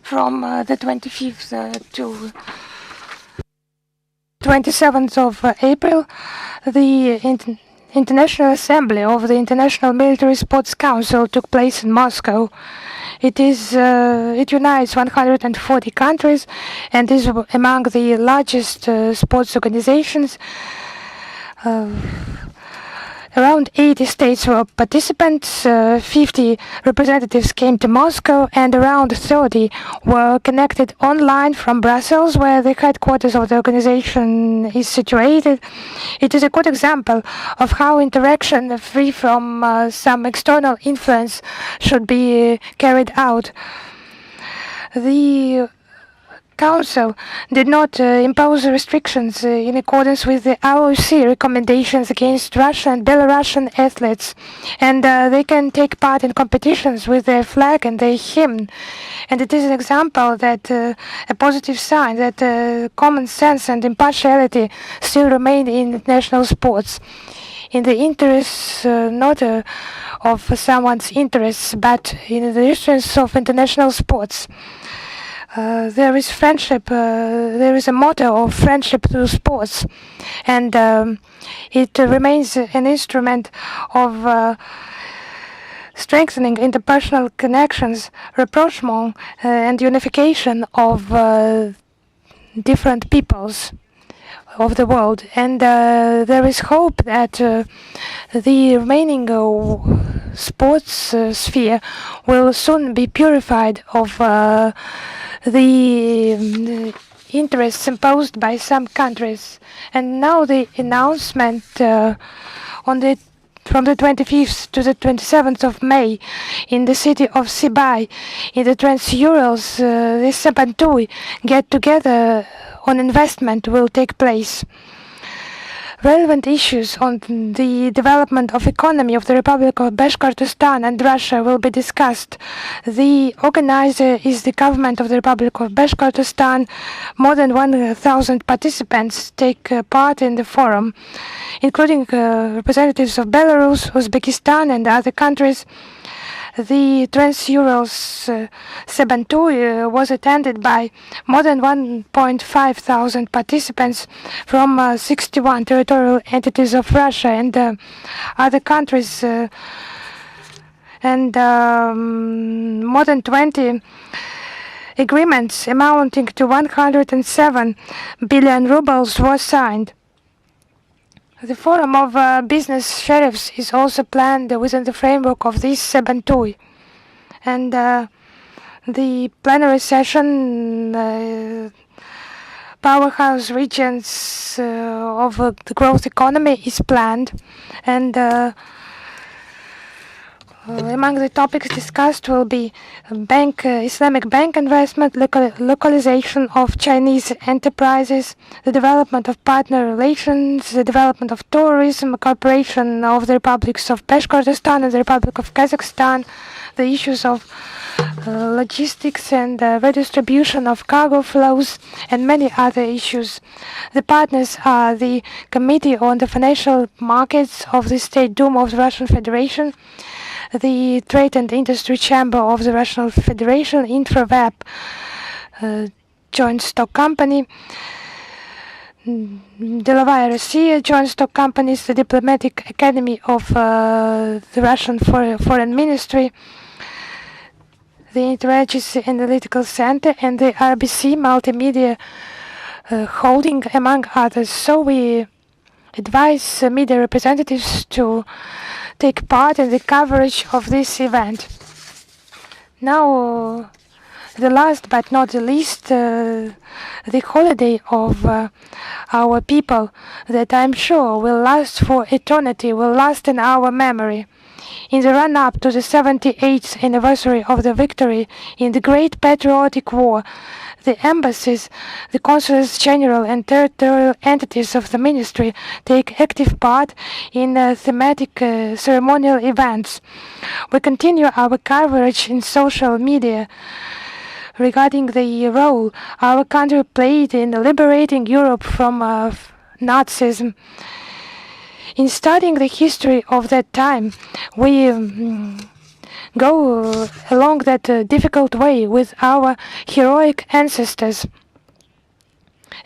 from the 25th to 27th of April, the International Assembly of the International Military Sports Council took place in Moscow. It unites 140 countries and is among the largest sports organizations. Around 80 states were participants, 50 representatives came to Moscow, and around 30 were connected online from Brussels, where the headquarters of the organization is situated. It is a good example of how interaction free from some external influence should be carried out. The Council did not impose restrictions in accordance with the ROC recommendations against Russian and Belarusian athletes, and they can take part in competitions with their flag and their hymn. And it is an example that a positive sign that common sense and impartiality still remain in national sports, in the interests not of someone's interests, but in the interests of international sports. There is friendship, there is a motto of friendship through sports, and it remains an instrument of strengthening interpersonal connections, rapprochement, and unification of different peoples of the world. And there is hope that the remaining sports sphere will soon be purified of the interests imposed by some countries. And now the announcement from the 25th to the 27th of May in the city of Sibay, in the Trans-Urals, the Sabantui get-together on investment will take place. Relevant issues on the development of economy of the Republic of Bashkortostan and Russia will be discussed. The organizer is the government of the Republic of Bashkortostan. More than 1,000 participants take part in the forum, including representatives of Belarus, Uzbekistan, and other countries. The Trans-Urals Sabantui was attended by more than 1.5 thousand participants from 61 territorial entities of Russia and other countries, and more than 20 agreements amounting to 107 billion rubles were signed. The Forum of Business Sheriffs is also planned within the framework of this Sabantui. And the plenary session, powerhouse regions of the growth economy is planned. And among the topics discussed will be Islamic bank investment, localization of Chinese enterprises, the development of partner relations, the development of tourism, cooperation of the republics of Bashkortostan and the Republic of Kazakhstan, the issues of logistics and redistribution of cargo flows, and many other issues. The partners are the Committee on the Financial Markets of the State Duma of the Russian Federation, the Trade and Industry Chamber of the Russian Federation, InfraWeb, joint stock company, Delovaya Rossiya, joint stock companies, the Diplomatic Academy of the Russian Foreign Ministry, the Interagency Analytical Center, and the RBC Multimedia Holding, among others. So we advise media representatives to take part in the coverage of this event. Now, the last but not the least, the holiday of our people that I'm sure will last for eternity, will last in our memory. In the run-up to the 78th anniversary of the victory in the Great Patriotic War, the embassies, the consulates general and territorial entities of the ministry take active part in thematic ceremonial events. We continue our coverage in social media regarding the role our country played in liberating Europe from Nazism. In studying the history of that time, we go along that difficult way with our heroic ancestors.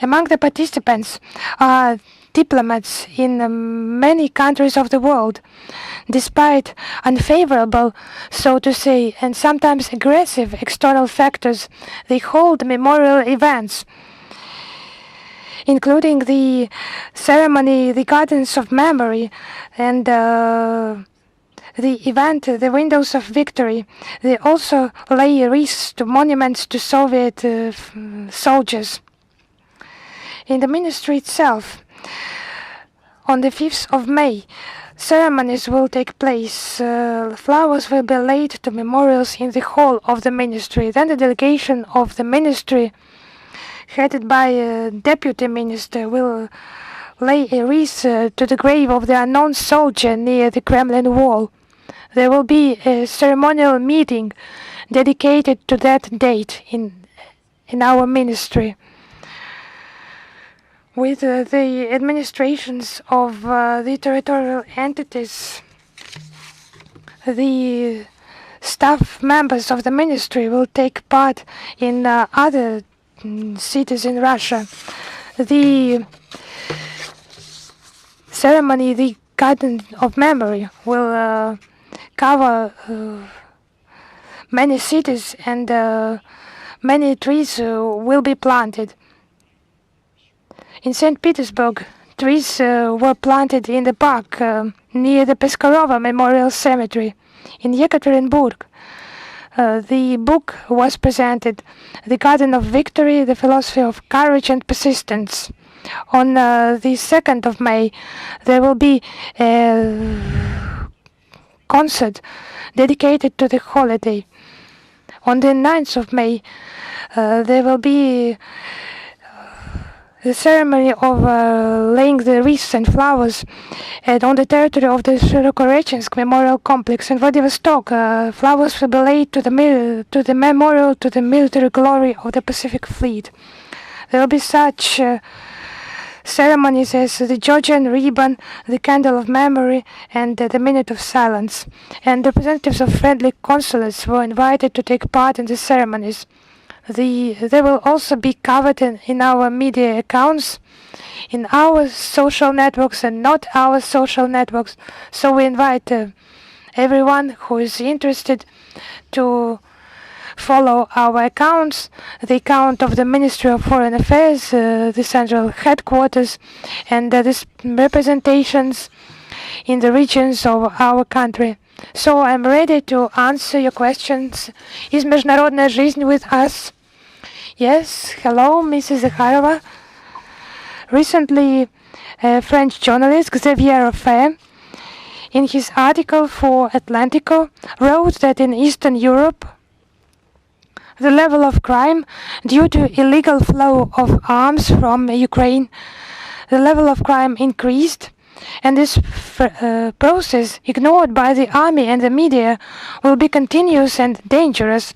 Among the participants are diplomats in many countries of the world. Despite unfavorable, so to say, and sometimes aggressive external factors, they hold memorial events, including the ceremony, the Gardens of Memory, and the event, the Windows of Victory. They also lay wreaths to monuments to Soviet soldiers. In the ministry itself, on the 5th of May, ceremonies will take place. Flowers will be laid to memorials in the hall of the ministry. Then the delegation of the ministry, headed by a deputy minister, will lay a wreath to the grave of the unknown soldier near the Kremlin wall. There will be a ceremonial meeting dedicated to that date in our ministry, with the administrations of the territorial entities. The staff members of the ministry will take part in other cities in Russia. The ceremony, the Garden of Memory, will cover many cities, and many trees will be planted. In St. Petersburg, trees were planted in the park near the Peskarova Memorial Cemetery. In Yekaterinburg, the book was presented, The Garden of Victory, The Philosophy of Courage and Persistence. On the 2nd of May, there will be a concert dedicated to the holiday. On the 9th of May, there will be the ceremony of laying the wreaths and flowers on the territory of the Shirokorechinsk Memorial Complex in Vladivostok. Flowers will be laid to the memorial to the military glory of the Pacific Fleet. There will be such ceremonies as the Georgian ribbon, the Candle of Memory, and the Minute of Silence. And representatives of friendly consulates were invited to take part in the ceremonies. They will also be covered in our media accounts, in our social networks and not our social networks. So we invite everyone who is interested to follow our accounts, the account of the Ministry of Foreign Affairs, the central headquarters, and the representations in the regions of our country. So I'm ready to answer your questions. Is международная жизнь with us? Yes, hello, Mrs. Zakharova. Recently, a French journalist, Xavier Offay, in his article for Atlantico, wrote that in Eastern Europe, the level of crime due to illegal flow of arms from Ukraine, the level of crime increased, and this process, ignored by the army and the media, will be continuous and dangerous.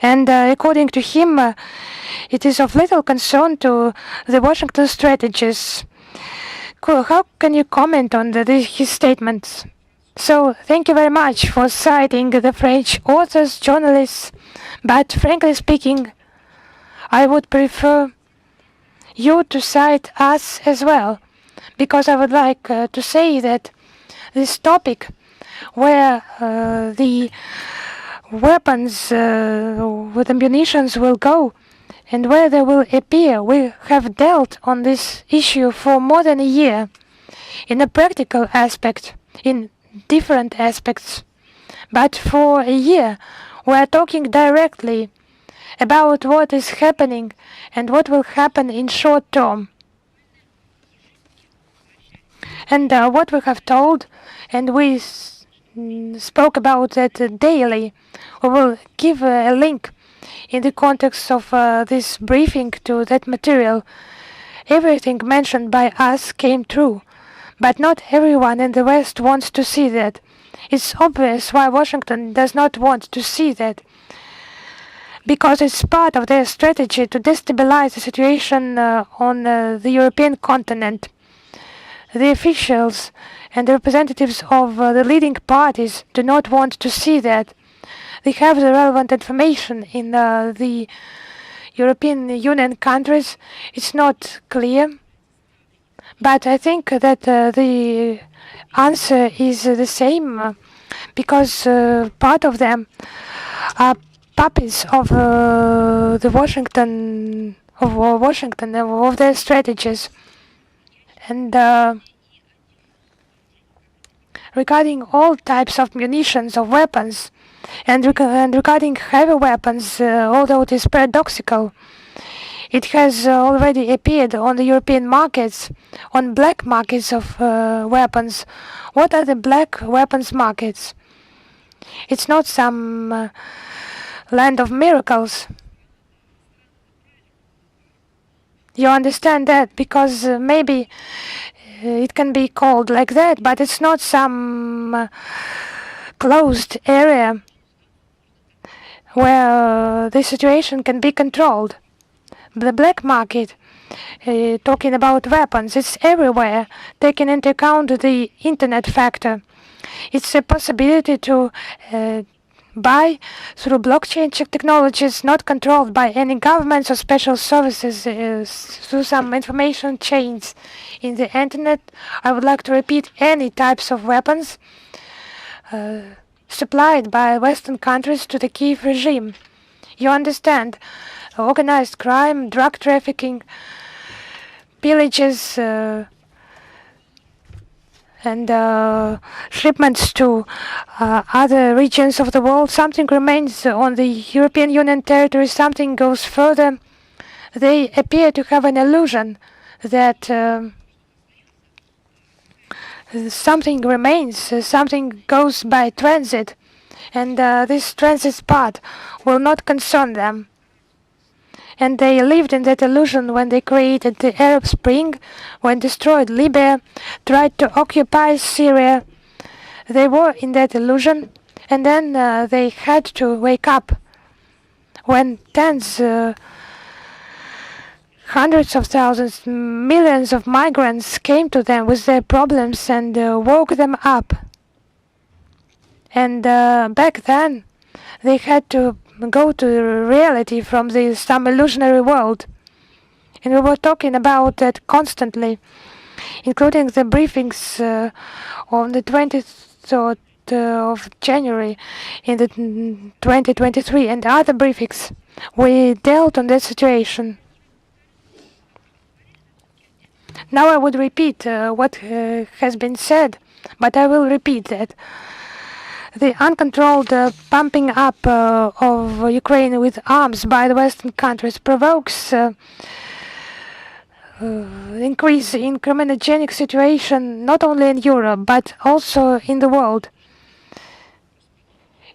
And according to him, it is of little concern to the Washington strategists. How can you comment on his statements? So, thank you very much for citing the French authors, journalists, but frankly speaking, I would prefer you to cite us as well, because I would like to say that this topic, where the weapons with ammunitions will go and where they will appear, we have dealt on this issue for more than a year, in a practical aspect, in different aspects. But for a year, we are talking directly about what is happening and what will happen in short term. And what we have told, and we spoke about that daily, we will give a link in the context of this briefing to that material. Everything mentioned by us came true, but not everyone in the West wants to see that. It's obvious why Washington does not want to see that, because it's part of their strategy to destabilize the situation on the European continent. The officials and the representatives of the leading parties do not want to see that. They have the relevant information in the European Union countries, it's not clear. But I think that the answer is the same because part of them are puppies of the Washington of their strategies. And regarding all types of munitions, of weapons, and regarding heavy weapons, although it is paradoxical, it has already appeared on the European markets, on black markets of weapons. What are the black weapons markets? It's not some land of miracles. You understand that because maybe it can be called like that, but it's not some closed area where the situation can be controlled. The black market, talking about weapons, it's everywhere, taking into account the internet factor. It's a possibility to buy through blockchain technologies not controlled by any governments or special services through some information chains in the internet. I would like to repeat, any types of weapons supplied by Western countries to the Kiev regime. You understand, organized crime, drug trafficking, pillages, and shipments to other regions of the world. Something remains on the European Union territory, something goes further. They appear to have an illusion that something remains, something goes by transit, and this transit part will not concern them. And they lived in that illusion when they created the Arab Spring, when destroyed Libya, tried to occupy Syria. They were in that illusion, and then they had to wake up when tens, hundreds of thousands, millions of migrants came to them with their problems and woke them up. And back then, they had to go to reality from some illusionary world. And we were talking about that constantly, including the briefings on the 23rd of January in the 2023 and other briefings. We dealt on that situation. Now I would repeat what has been said, but I will repeat that. The uncontrolled pumping up of Ukraine with arms by the Western countries provokes increase in criminogenic situation not only in Europe but also in the world.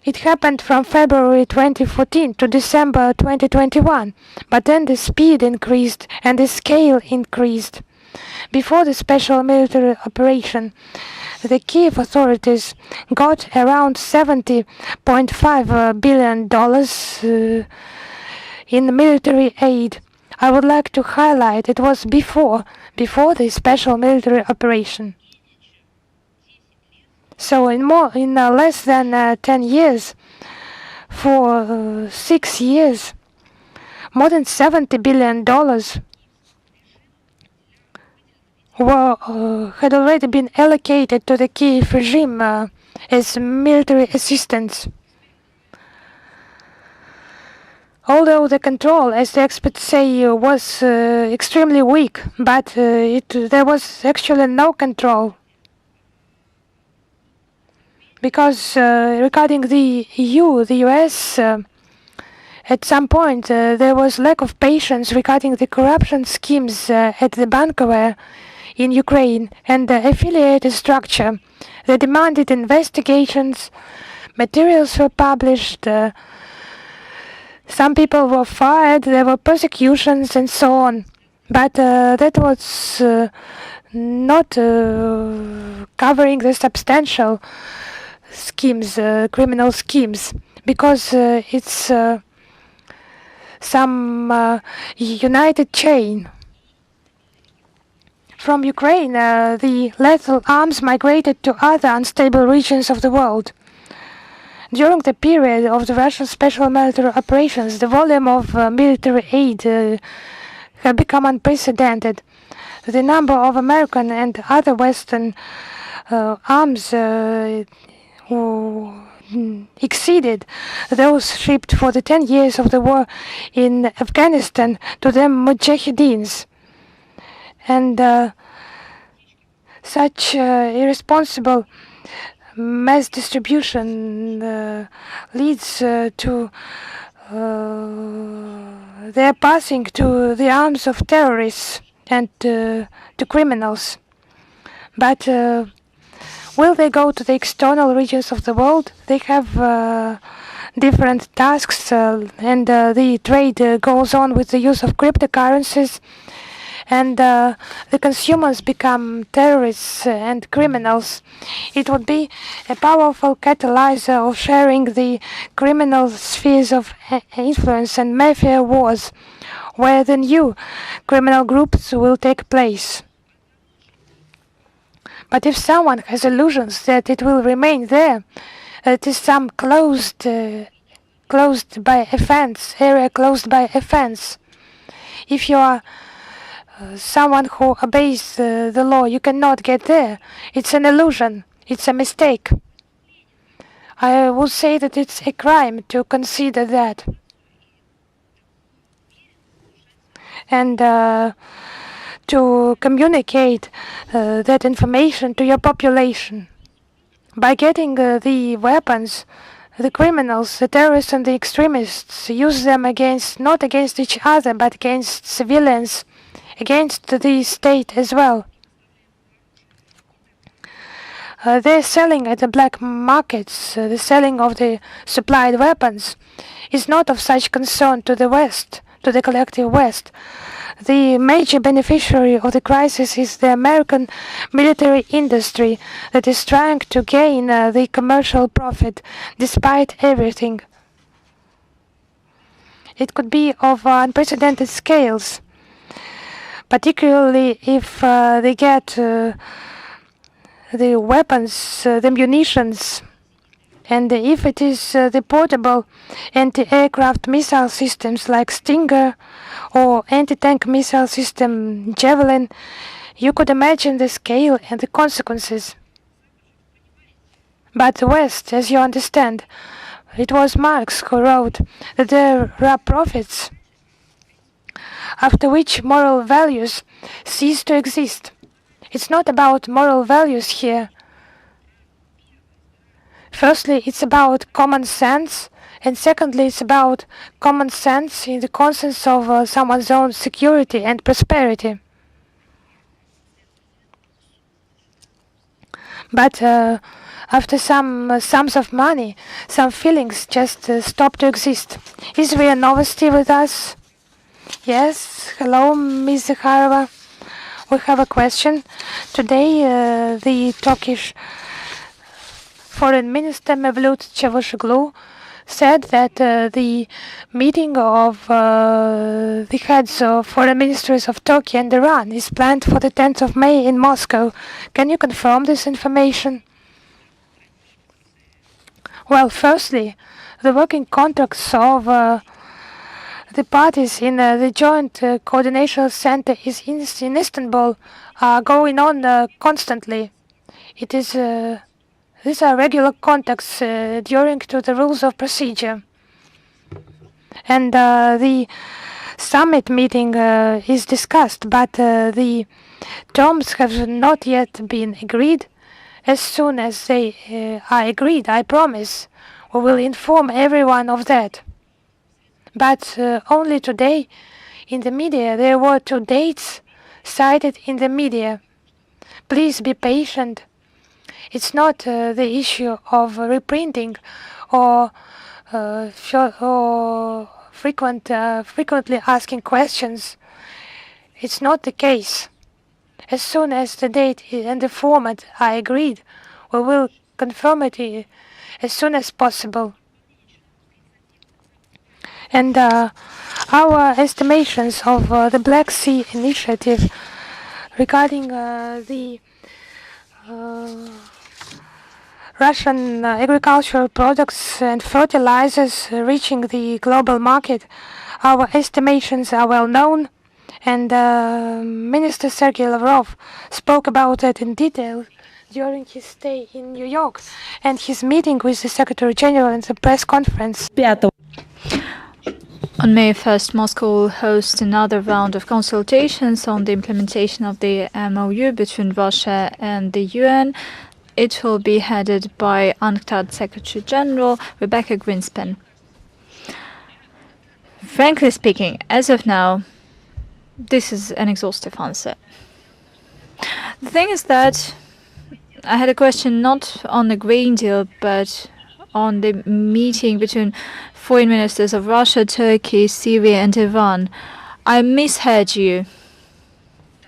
It happened from February 2014 to December 2021, but then the speed increased and the scale increased. Before the special military operation, the Kiev authorities got around $70.5 billion in military aid. I would like to highlight it was before the special military operation. So in less than 10 years, for 6 years, more than $70 billion had already been allocated to the Kiev regime as military assistance. Although the control, as the experts say, was extremely weak, but there was actually no control. Because regarding the EU, the US, at some point there was lack of patience regarding the corruption schemes at the Bankovaya in Ukraine and the affiliated structure. They demanded investigations, materials were published, some people were fired, there were persecutions and so on. But that was not covering the substantial schemes, criminal schemes, because it's some united chain. From Ukraine, the lethal arms migrated to other unstable regions of the world. During the period of the Russian special military operations, the volume of military aid had become unprecedented. The number of American and other Western arms exceeded those shipped for the 10 years of the war in Afghanistan to the Mujahideens. And such irresponsible mass distribution leads to their passing to the arms of terrorists and to criminals. But will they go to the external regions of the world? They have different tasks, and the trade goes on with the use of cryptocurrencies, and the consumers become terrorists and criminals. It would be a powerful catalyzer of sharing the criminal spheres of influence and mafia wars, where the new criminal groups will take place. But if someone has illusions that it will remain there, it is some closed by a fence, area closed by a fence. If you are someone who obeys the law, you cannot get there. It's an illusion. It's a mistake. I would say that it's a crime to consider that. And to communicate that information to your population. By getting the weapons, the criminals, the terrorists and the extremists use them not against each other, but against civilians, against the state as well. They're selling at the black markets. The selling of the supplied weapons is not of such concern to the West, to the collective West. The major beneficiary of the crisis is the American military industry that is trying to gain the commercial profit despite everything. It could be of unprecedented scales, particularly if they get the weapons, the munitions, and if it is the portable anti-aircraft missile systems like Stinger or anti-tank missile system Javelin, you could imagine the scale and the consequences. But the West, as you understand, it was Marx who wrote that there are profits after which moral values cease to exist. It's not about moral values here. Firstly, it's about common sense, and secondly, it's about common sense in the consensus of someone's own security and prosperity. But after some sums of money, some feelings just stop to exist. Is Ria Novosti with us? Yes. Hello, Ms. Zakharova. We have a question. Today, the Turkish Foreign Minister Mevlut Çavuşoğlu said that the meeting of the heads of foreign ministries of Turkey and Iran is planned for the 10th of May in Moscow. Can you confirm this information? Well, firstly, the working contracts of the parties in the Joint Coordination Center in Istanbul are going on constantly. It is these are regular contacts adhering to the rules of procedure. And the summit meeting is discussed, but the terms have not yet been agreed. As soon as they are agreed, I promise, we will inform everyone of that. But only today, in the media, there were 2 dates cited in the media. Please be patient. It's not the issue of reprinting or frequently asking questions. It's not the case. As soon as the date and the format are agreed, we will confirm it as soon as possible. And our estimations of the Black Sea Initiative regarding the Russian agricultural products and fertilizers reaching the global market. Our estimations are well known, and Minister Sergei Lavrov spoke about it in detail during his stay in New York and his meeting with the Secretary General in the press conference. On May 1st, Moscow will host another round of consultations on the implementation of the MOU between Russia and the UN. It will be headed by UNCTAD Secretary General Rebecca Greenspan. Frankly speaking, as of now, this is an exhaustive answer. The thing is that I had a question not on the grain deal, but on the meeting between foreign ministers of Russia, Turkey, Syria, and Iran. I misheard you,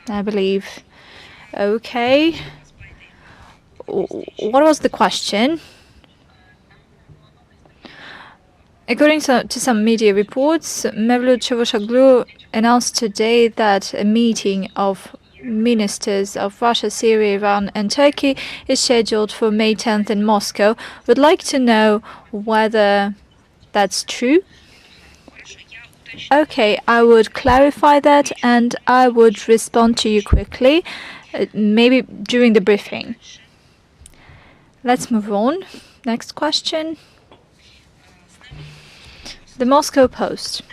I believe. Okay. What was the question? According to some media reports, Mevlut Çavuşoğlu announced today that a meeting of ministers of Russia, Syria, Iran, and Turkey is scheduled for May 10th in Moscow. Would like to know whether that's true. Okay, I would clarify that and I would respond to you quickly, maybe during the briefing. Let's move on. Next question. The Moscow Post.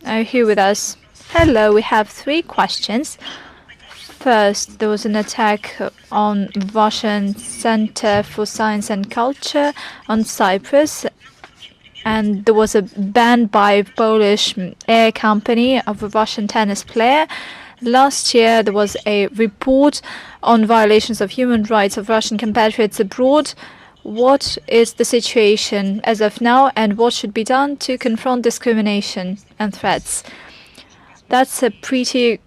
Are you here with us? Hello, we have 3 questions. First, there was an attack on Russian Center for Science and Culture on Cyprus, and there was a ban by Polish air company of a Russian tennis player. Last year, there was a report on violations of human rights of Russian compatriots abroad. What is the situation as of now, and what should be done to confront discrimination and threats? That's a pretty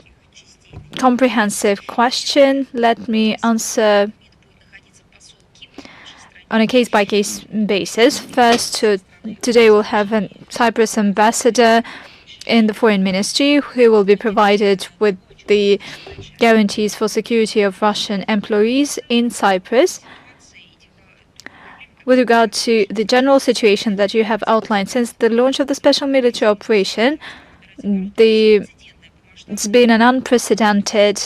comprehensive question. Let me answer on a case-by-case basis. First, today we'll have a Cyprus ambassador in the foreign ministry who will be provided with the guarantees for security of Russian employees in Cyprus. With regard to the general situation that you have outlined, since the launch of the special military operation, it's been an unprecedented,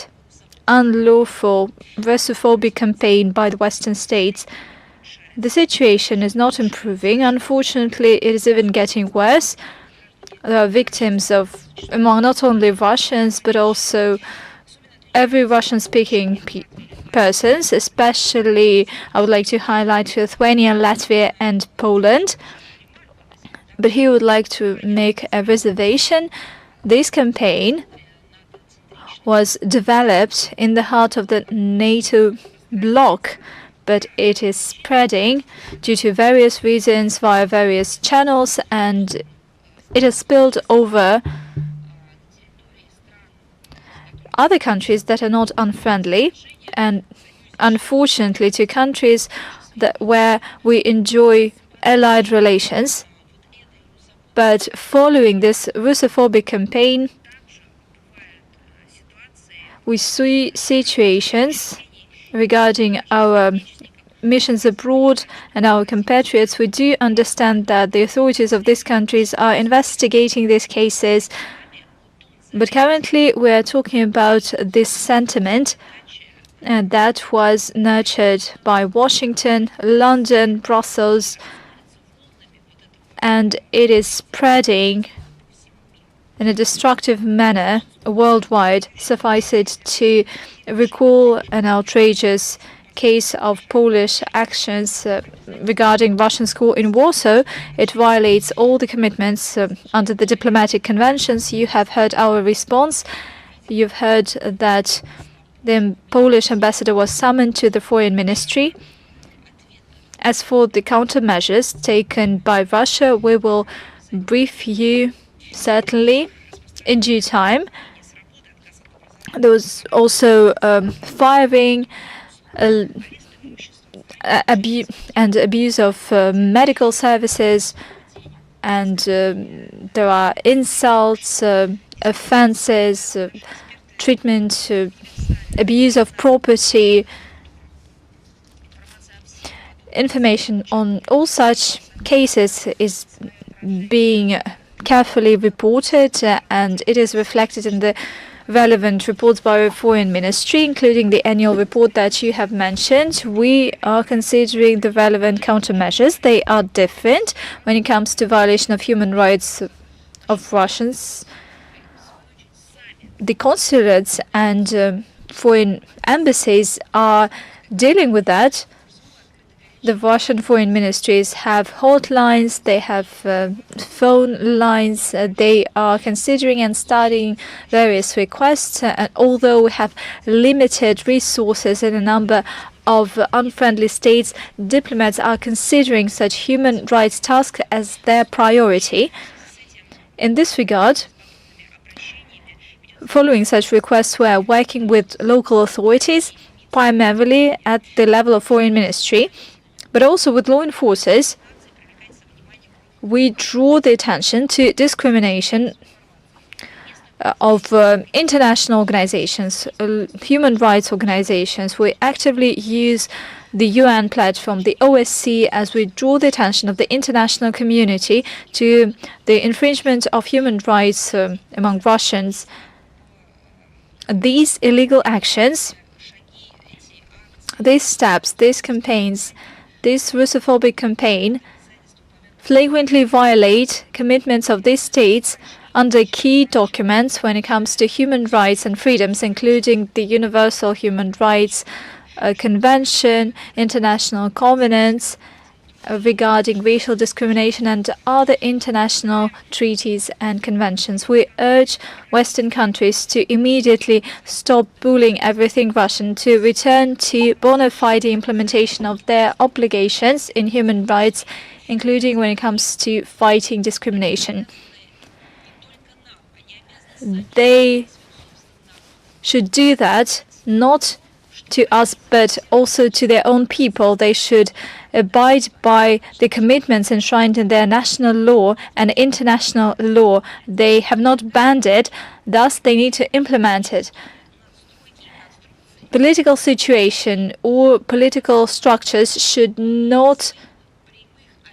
unlawful, Russophobic campaign by the Western states. The situation is not improving. Unfortunately, it is even getting worse. There are victims of, among not only Russians, but also every Russian-speaking persons, especially I would like to highlight Lithuania, Latvia, and Poland. But he would like to make a reservation. This campaign was developed in the heart of the NATO bloc, but it is spreading due to various reasons via various channels, and it has spilled over other countries that are not unfriendly, and unfortunately to countries where we enjoy allied relations. But following this Russophobic campaign, we see situations regarding our missions abroad and our compatriots. We do understand that the authorities of these countries are investigating these cases, but currently we are talking about this sentiment that was nurtured by Washington, London, Brussels, and it is spreading in a destructive manner worldwide. Suffice it to recall an outrageous case of Polish actions regarding Russian school in Warsaw. It violates all the commitments under the diplomatic conventions. You have heard our response. You've heard that the Polish ambassador was summoned to the foreign ministry. As for the countermeasures taken by Russia, we will brief you certainly in due time. There was also firing abuse of medical services, and there are insults, offenses, treatment, abuse of property. Information on all such cases is being carefully reported, and it is reflected in the relevant reports by our Foreign Ministry, including the annual report that you have mentioned. We are considering the relevant countermeasures. They are different when it comes to violation of human rights of Russians. The consulates and foreign embassies are dealing with that. The Russian foreign ministries have hotlines, they have phone lines, they are considering and studying various requests, and although we have limited resources in a number of unfriendly states, diplomats are considering such human rights tasks as their priority. In this regard, following such requests, we are working with local authorities, primarily at the level of foreign ministry, but also with law enforcers. We draw the attention to discrimination of international organizations, human rights organizations. We actively use the UN platform, the OSCE, as we draw the attention of the international community to the infringement of human rights among Russians. These illegal actions, these steps, these campaigns, this Russophobic campaign flagrantly violate commitments of these states under key documents when it comes to human rights and freedoms, including the Universal Human Rights Convention, international covenants regarding racial discrimination, and other international treaties and conventions. We urge Western countries to immediately stop bullying everything Russian, to return to bona fide implementation of their obligations in human rights, including when it comes to fighting discrimination. They should do that not to us, but also to their own people. They should abide by the commitments enshrined in their national law and international law. They have not banned it, thus they need to implement it. Political situation or political structures should not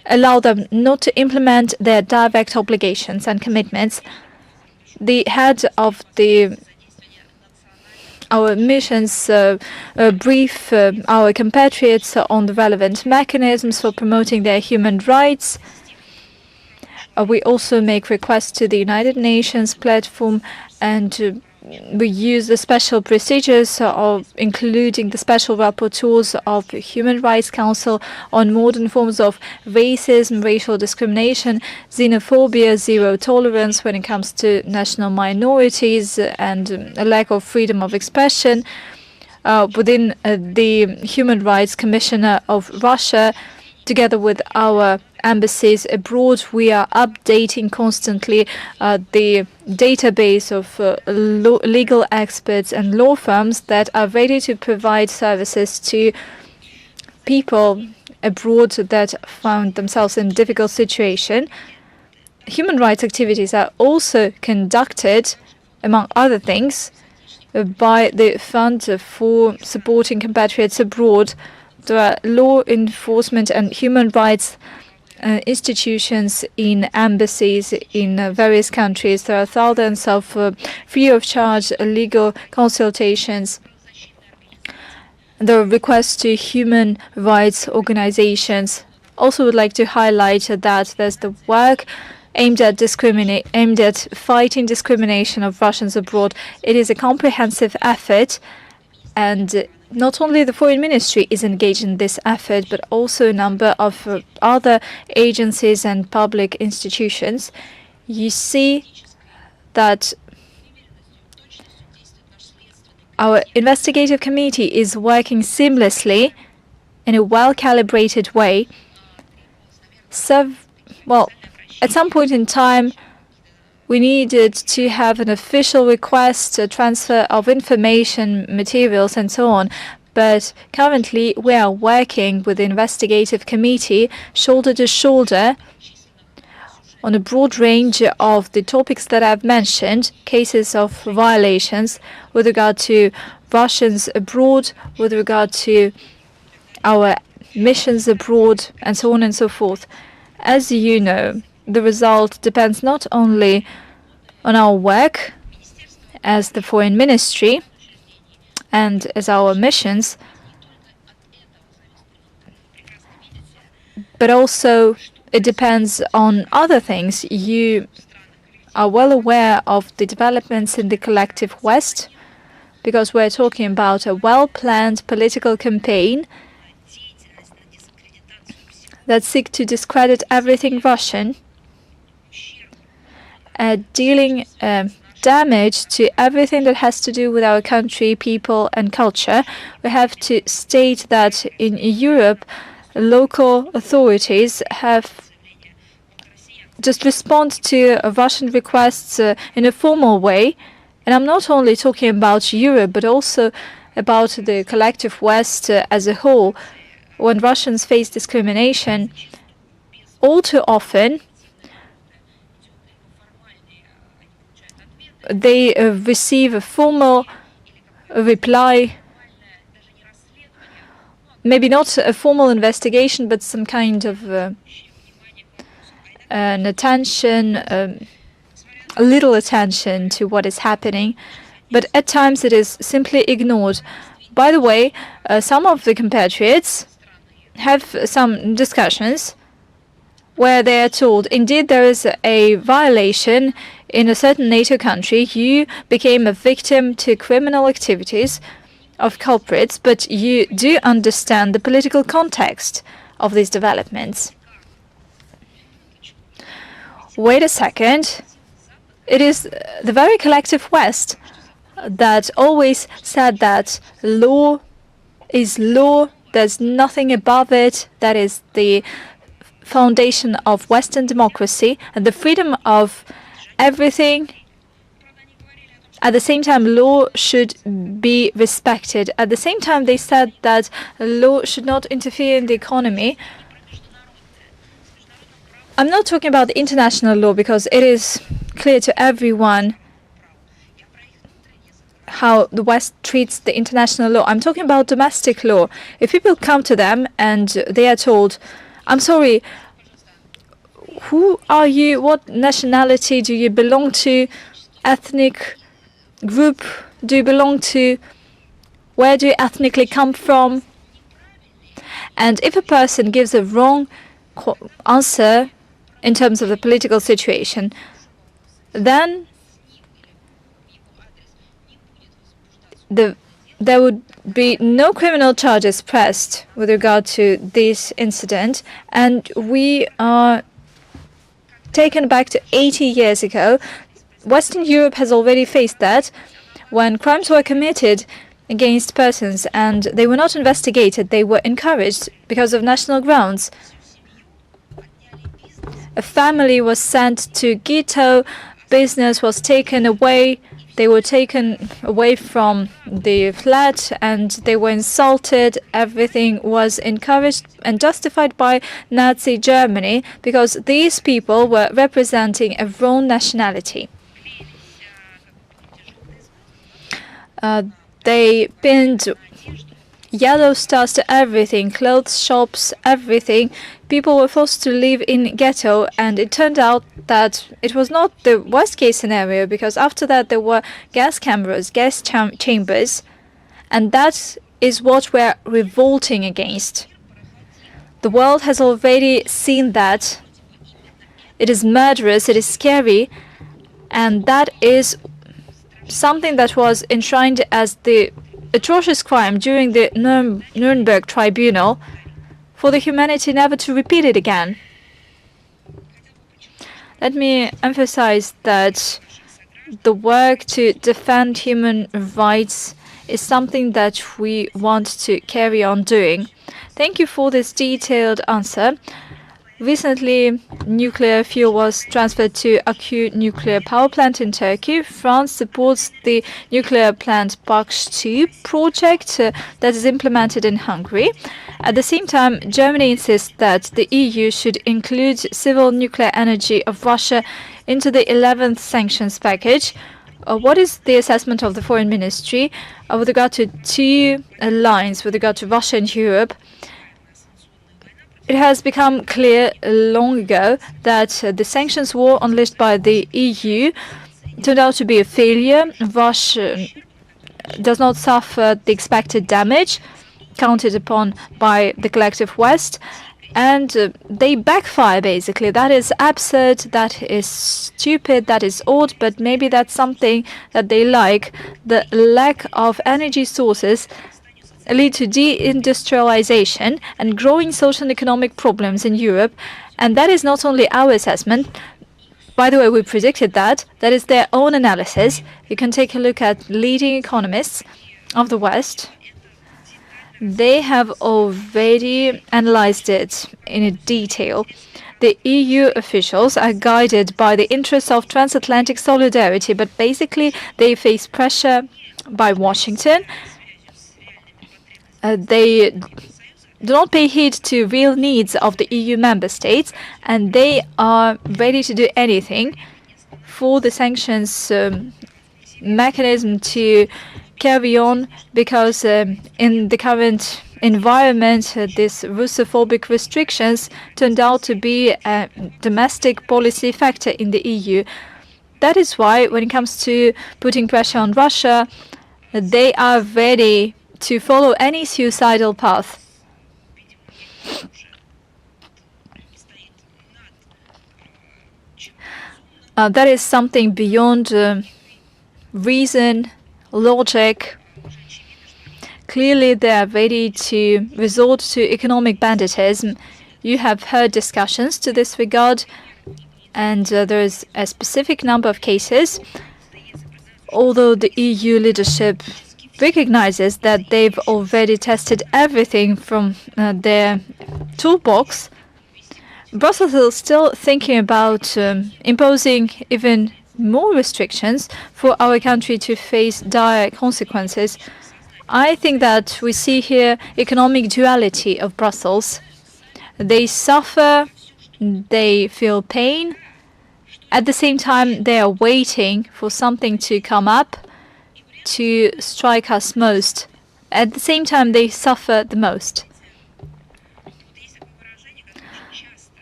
allow them not to implement their direct obligations and commitments. The head of our missions brief our compatriots on the relevant mechanisms for promoting their human rights. We also make requests to the United Nations platform, and we use the special procedures including the special rapporteurs of the Human Rights Council on modern forms of racism, racial discrimination, xenophobia, zero tolerance when it comes to national minorities, and a lack of freedom of expression. Within the Human Rights Commissioner of Russia, together with our embassies abroad, we are updating constantly the database of legal experts and law firms that are ready to provide services to people abroad that found themselves in a difficult situation. Human rights activities are also conducted, among other things, by the Fund for Supporting Compatriots Abroad. There are law enforcement and human rights institutions in embassies in various countries. There are thousands of free of charge legal consultations. There are requests to human rights organizations. Also would like to highlight that there's the work aimed at fighting discrimination of Russians abroad. It is a comprehensive effort, and not only the Foreign Ministry is engaged in this effort, but also a number of other agencies and public institutions. You see that our investigative committee is working seamlessly in a well-calibrated way. At some point in time, we needed to have an official request, a transfer of information, materials, and so on. But currently, we are working with the investigative committee shoulder to shoulder on a broad range of the topics that I've mentioned, cases of violations with regard to Russians abroad, with regard to our missions abroad, and so on and so forth. As you know, the result depends not only on our work as the foreign ministry and as our missions, but also it depends on other things. You are well aware of the developments in the collective West, because we're talking about a well-planned political campaign that seeks to discredit everything Russian, dealing damage to everything that has to do with our country, people, and culture. We have to state that in Europe, local authorities have just responded to Russian requests in a formal way. And I'm not only talking about Europe, but also about the collective West as a whole. When Russians face discrimination, all too often, they receive a formal reply, maybe not a formal investigation, but some kind of an attention, a little attention to what is happening, but at times it is simply ignored. By the way, some of the compatriots have some discussions where they are told, indeed there is a violation in a certain NATO country, you became a victim to criminal activities of culprits, but you do understand the political context of these developments. Wait a second. It is the very collective West that always said that law is law, there's nothing above it, that is the foundation of Western democracy and the freedom of everything. At the same time, law should be respected. At the same time, they said that law should not interfere in the economy. I'm not talking about the international law because it is clear to everyone how the West treats the international law. I'm talking about domestic law. If people come to them and they are told, I'm sorry, who are you? What nationality do you belong to? Ethnic group do you belong to? Where do you ethnically come from? And if a person gives a wrong answer in terms of the political situation, then there would be no criminal charges pressed with regard to this incident. And we are taken back to 80 years ago. Western Europe has already faced that when crimes were committed against persons and they were not investigated, they were encouraged because of national grounds. A family was sent to ghetto, business was taken away, they were taken away from the flat and they were insulted. Everything was encouraged and justified by Nazi Germany because these people were representing a wrong nationality. They pinned yellow stars to everything, clothes shops, everything. People were forced to live in ghetto, and it turned out that it was not the worst case scenario because after that there were gas cameras, gas chambers, and that is what we're revolting against. The world has already seen that. It is murderous, it is scary, and that is something that was enshrined as the atrocious crime during the Nuremberg tribunal for the humanity never to repeat it again. Let me emphasize that the work to defend human rights is something that we want to carry on doing. Thank you for this detailed answer. Recently, nuclear fuel was transferred to Akü nuclear power plant in Turkey. France supports the nuclear plant Bakş 2 project that is implemented in Hungary. At the same time, Germany insists that the EU should include civil nuclear energy of Russia into the 11th sanctions package. What is the assessment of the Foreign Ministry with regard to two lines with regard to Russia and Europe? It has become clear long ago that the sanctions war unleashed by the EU turned out to be a failure. Russia does not suffer the expected damage counted upon by the collective West, and they backfire, basically. That is absurd, that is stupid, that is odd, but maybe that's something that they like. The lack of energy sources lead to deindustrialization and growing social and economic problems in Europe. And that is not only our assessment. By the way, we predicted that. That is their own analysis. You can take a look at leading economists of the West. They have already analyzed it in detail. The EU officials are guided by the interests of transatlantic solidarity, but basically they face pressure by Washington. They do not pay heed to real needs of the EU member states, and they are ready to do anything for the sanctions mechanism to carry on, because in the current environment, these Russophobic restrictions turned out to be a domestic policy factor in the EU. That is why, when it comes to putting pressure on Russia, they are ready to follow any suicidal path. That is something beyond reason, logic. Clearly, they are ready to resort to economic banditism. You have heard discussions to this regard, and there is a specific number of cases. Although the EU leadership recognizes that they've already tested everything from their toolbox, Brussels is still thinking about imposing even more restrictions for our country to face dire consequences. I think that we see here economic duality of Brussels. They suffer, they feel pain. At the same time, they are waiting for something to come up to strike us most. At the same time, they suffer the most.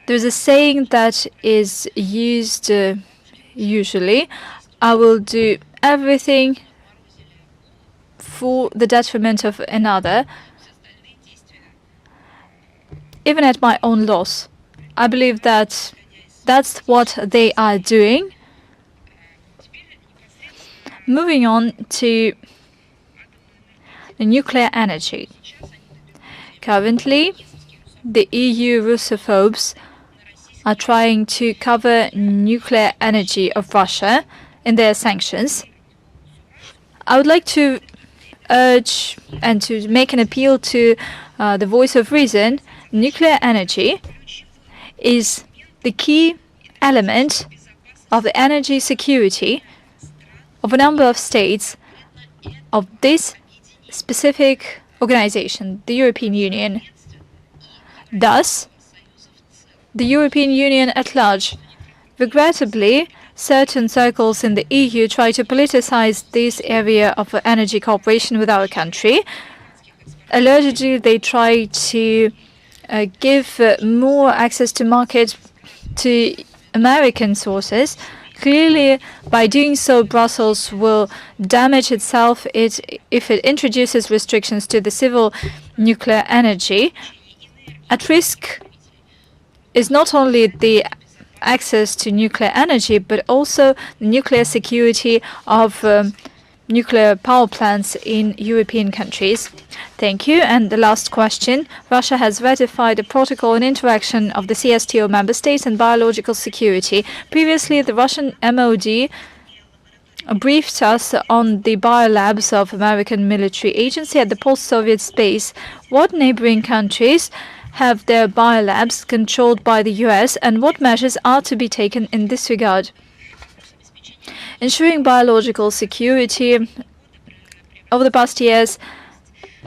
There's a saying that is used usually: I will do everything for the detriment of another, even at my own loss. I believe that that's what they are doing. Moving on to the nuclear energy. Currently, the EU Russophobes are trying to cover nuclear energy of Russia in their sanctions. I would like to urge and to make an appeal to the voice of reason. Nuclear energy is the key element of the energy security of a number of states of this specific organization, the European Union. Thus, the European Union at large. Regrettably, certain circles in the EU try to politicize this area of energy cooperation with our country. Allegedly, they try to give more access to market to American sources. Clearly, by doing so, Brussels will damage itself if it introduces restrictions to the civil nuclear energy. At risk is not only the access to nuclear energy, but also the nuclear security of nuclear power plants in European countries. Thank you. And the last question. Russia has ratified a protocol on interaction of the CSTO member states and biological security. Previously, the Russian MOD briefed us on the biolabs of American military agency at the post-Soviet space. What neighboring countries have their biolabs controlled by the US, and what measures are to be taken in this regard? Ensuring biological security over the past years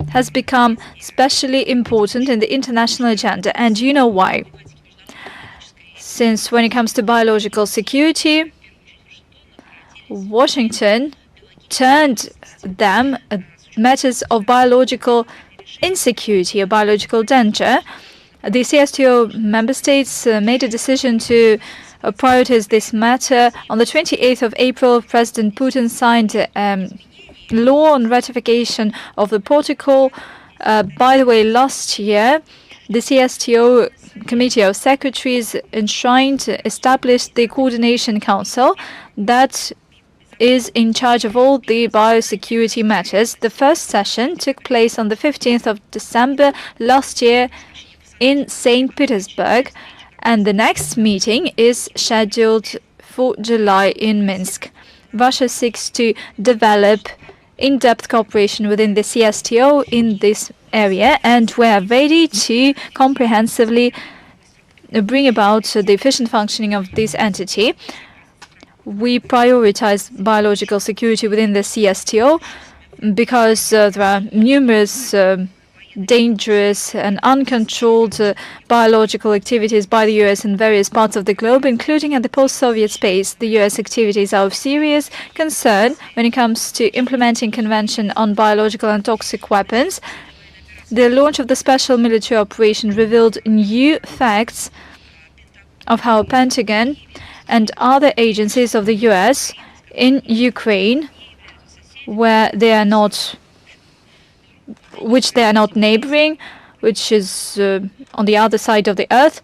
has become especially important in the international agenda, and you know why. Since when it comes to biological security, Washington turned matters of biological insecurity or biological danger The CSTO member states made a decision to prioritize this matter. On the 28th of April, President Putin signed law on ratification of the protocol. By the way, last year, the CSTO Committee of Secretaries established the Coordination Council that is in charge of all the biosecurity matters. The first session took place on the 15th of December last year in St. Petersburg, and the next meeting is scheduled for July in Minsk. Russia seeks to develop in-depth cooperation within the CSTO in this area, and we are ready to comprehensively bring about the efficient functioning of this entity. We prioritize biological security within the CSTO because there are numerous dangerous and uncontrolled biological activities by the US in various parts of the globe, including at the post-Soviet space. The US activities are of serious concern when it comes to implementing Convention on Biological and Toxic Weapons. The launch of the special military operation revealed new facts of how Pentagon and other agencies of the US in Ukraine, which they are not neighboring, which is on the other side of the earth,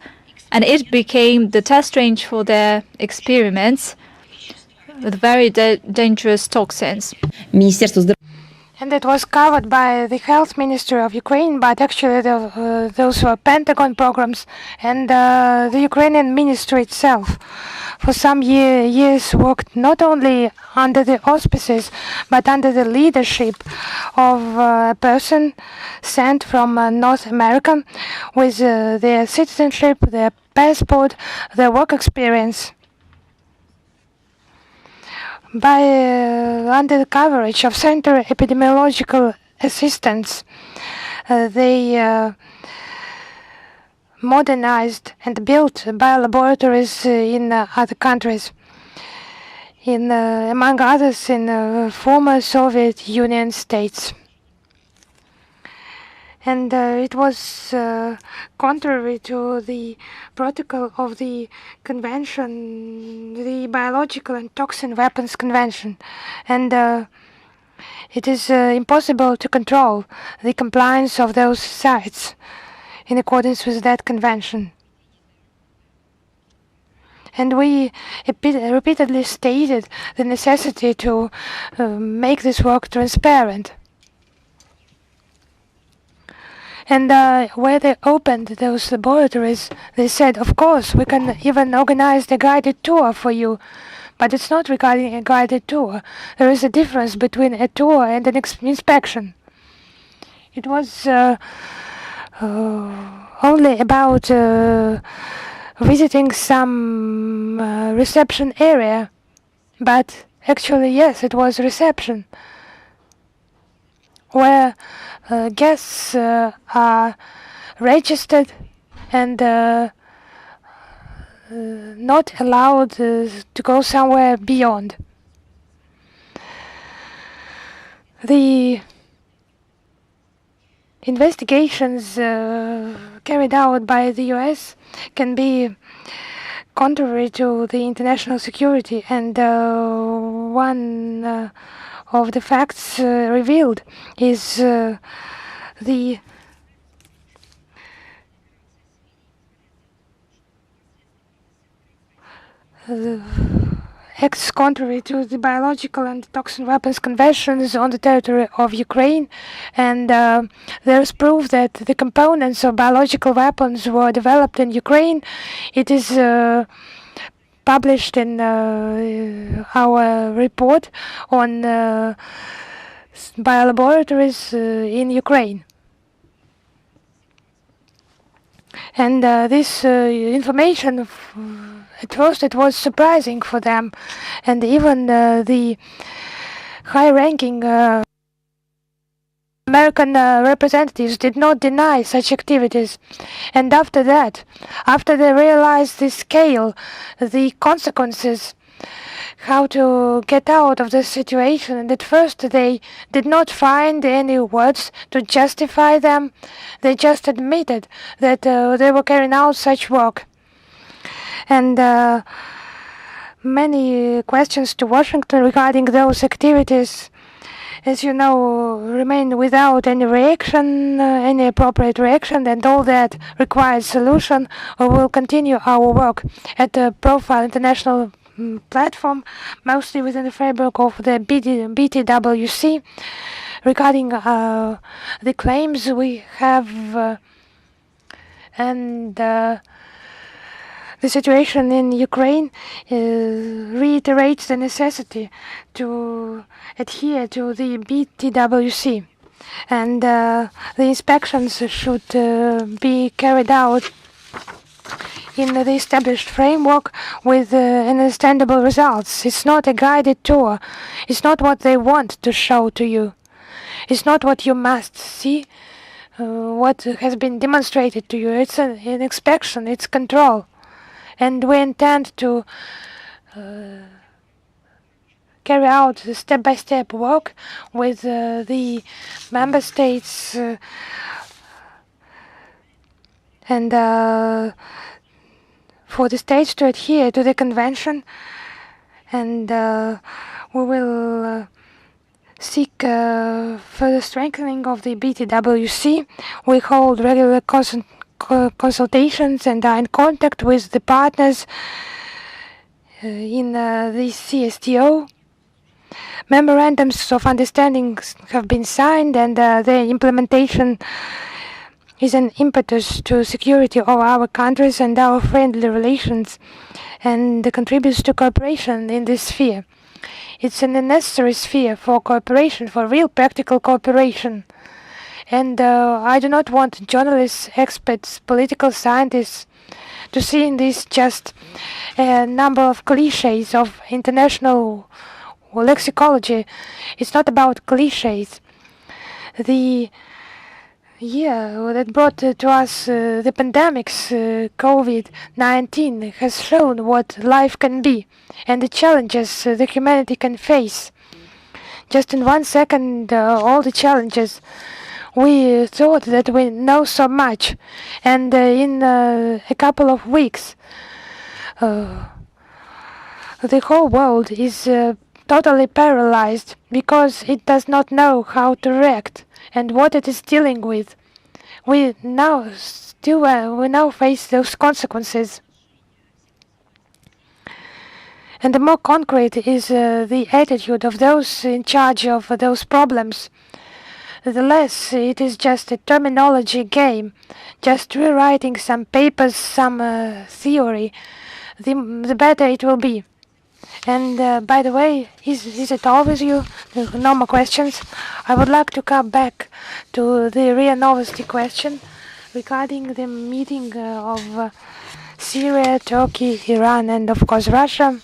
and it became the test range for their experiments with very dangerous toxins. And it was covered by the Health Ministry of Ukraine, but actually those were Pentagon programs and the Ukrainian ministry itself. For some years worked not only under the auspices, but under the leadership of a person sent from North America with their citizenship, their passport, their work experience. Under the coverage of Center Epidemiological Assistance, they modernized and built biolaboratories in other countries, among others in former Soviet Union states. And it was contrary to the protocol of the convention, the Biological and Toxin Weapons Convention. And it is impossible to control the compliance of those sites in accordance with that convention. And we repeatedly stated the necessity to make this work transparent. And where they opened those laboratories, they said, of course, we can even organize the guided tour for you. But it's not regarding a guided tour. There is a difference between a tour and an inspection. It was only about visiting some reception area. But actually, yes, it was reception, where guests are registered and not allowed to go somewhere beyond. The investigations carried out by the US can be contrary to the international security, and one of the facts revealed is the acts contrary to the Biological and Toxin Weapons Conventions on the territory of Ukraine, and there is proof that the components of biological weapons were developed in Ukraine. It is published in our report on biolaboratories in Ukraine. And this information, at first it was surprising for them, and even the high-ranking American representatives did not deny such activities. And after that, after they realized the scale, the consequences how to get out of this situation. And at first they did not find any words to justify them. They just admitted that they were carrying out such work. And many questions to Washington regarding those activities, as you know, remain without any reaction, any appropriate reaction, and all that requires solution. We will continue our work at the Profile International platform, mostly within the framework of the BTWC, regarding the claims we have and the situation in Ukraine reiterates the necessity to adhere to the BTWC, and the inspections should be carried out in the established framework with understandable results. It's not a guided tour. It's not what they want to show to you. It's not what you must see, what has been demonstrated to you. It's an inspection, it's control. And we intend to carry out the step-by-step work with the member states and for the states to adhere to the convention, and we will seek further strengthening of the BTWC. We hold regular consultations and are in contact with the partners in the CSTO. Memorandums of understanding have been signed, and their implementation is an impetus to security of our countries and our friendly relations, and contributes to cooperation in this sphere. It's a necessary sphere for cooperation, for real practical cooperation. And I do not want journalists, experts, political scientists to see in this just a number of cliches of international lexicology. It's not about cliches. The year that brought to us the pandemics, COVID-19, has shown what life can be and the challenges the humanity can face. Just in 1 second, all the challenges. We thought that we know so much, and in a couple of weeks, the whole world is totally paralyzed because it does not know how to react and what it is dealing with. We now face those consequences. And the more concrete is the attitude of those in charge of those problems, the less it is just a terminology game, just rewriting some papers, some theory, the better it will be. And by the way, is it all with you? No more questions? I would like to come back to the RIA Novosti question regarding the meeting of Syria, Turkey, Iran, and of course Russia.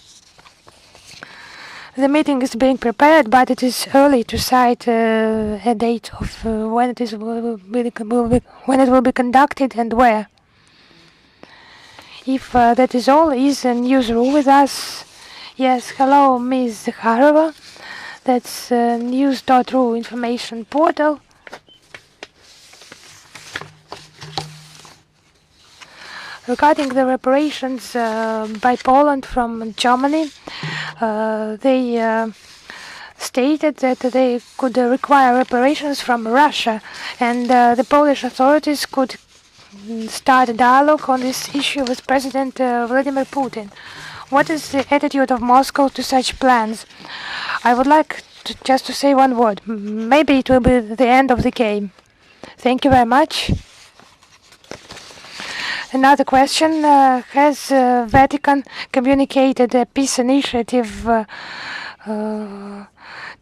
The meeting is being prepared, but it is early to cite a date of when it will be conducted and where. If that is all, is a newsroom with us. Yes, hello, Ms. Zakharova. That's news.ru information portal. Regarding the reparations by Poland from Germany, they stated that they could require reparations from Russia, and the Polish authorities could start a dialogue on this issue with President Vladimir Putin. What is the attitude of Moscow to such plans? I would like just to say one word. Maybe it will be the end of the game. Thank you very much. Another question, has Vatican communicated a peace initiative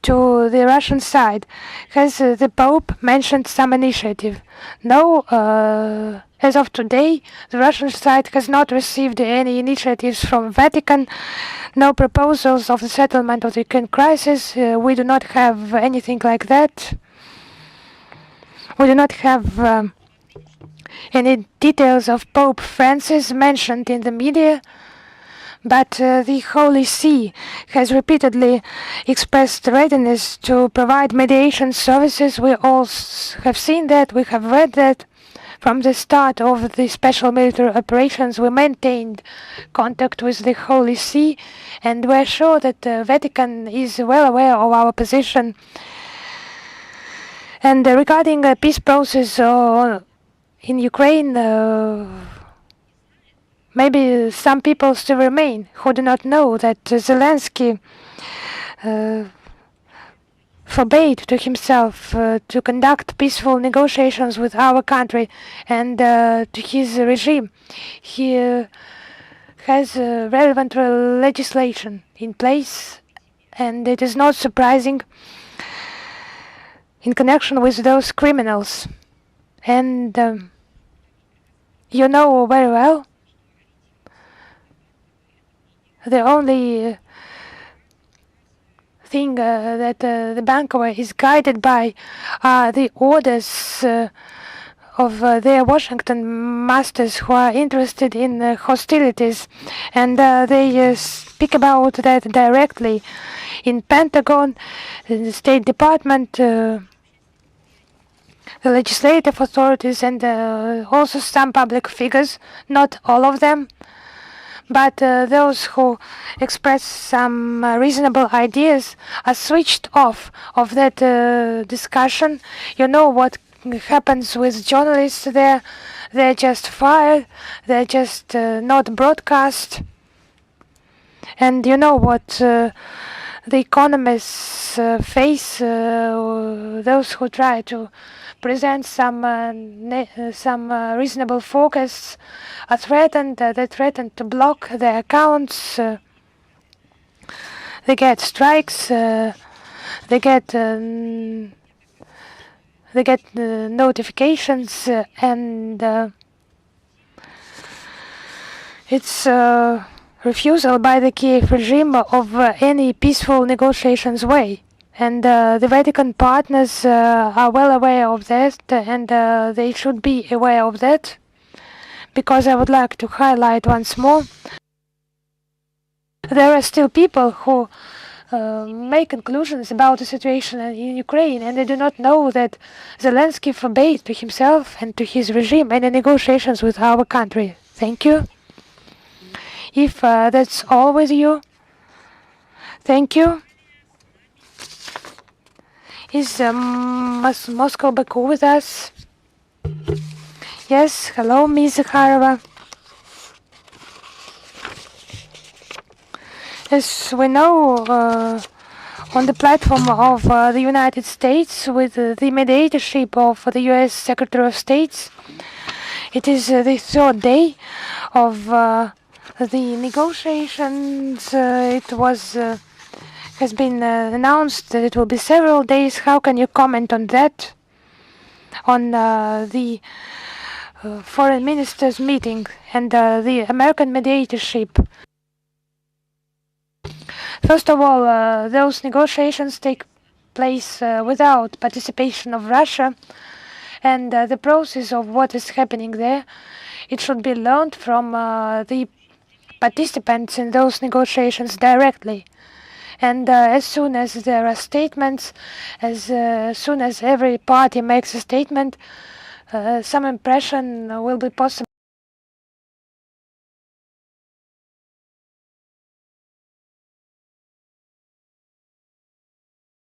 to the Russian side? Has the Pope mentioned some initiative? No, as of today, the Russian side has not received any initiatives from Vatican, no proposals of the settlement of the Ukraine crisis. We do not have anything like that. We do not have any details of Pope Francis mentioned in the media, But the Holy See has repeatedly expressed readiness to provide mediation services. We all have seen that, we have read that. From the start of the special military operations, we maintained contact with the Holy See, and we're sure that the Vatican is well aware of our position. And regarding the peace process in Ukraine, maybe some people still remain who do not know that Zelensky forbade to himself to conduct peaceful negotiations with our country and to his regime. He has relevant legislation in place, and it is not surprising in connection with those criminals. And you know very well, the only thing that the Bankowa is guided by are the orders of their Washington masters who are interested in hostilities, and they speak about that directly in Pentagon, in the State Department, the legislative authorities, and also some public figures, not all of them, but those who express some reasonable ideas are switched off of that discussion. You know what happens with journalists there. They're just fired, they're just not broadcast. And you know what the economists face, those who try to present some reasonable focus are threatened. They threaten to block their accounts. They get strikes. They get notifications, and it's refusal by the Kiev regime of any peaceful negotiations way. And the Vatican partners are well aware of that, and they should be aware of that, because I would like to highlight once more, there are still people who make conclusions about the situation in Ukraine, and they do not know that Zelensky forbade to himself and to his regime any negotiations with our country. Thank you. If that's all with you, thank you. Is Moscow Baku with us? Yes, hello, Ms. Zakharova. As we know, on the platform of the United States, with the mediatorship of the U.S. Secretary of State, it is the third day of the negotiations. It was has been announced that it will be several days. How can you comment on that? On the foreign ministers meeting and the American mediatorship. First of all, those negotiations take place without participation of Russia, and the process of what is happening there, it should be learned from the participants in those negotiations directly. And as soon as there are statements, as soon as every party makes a statement, some impression will be possible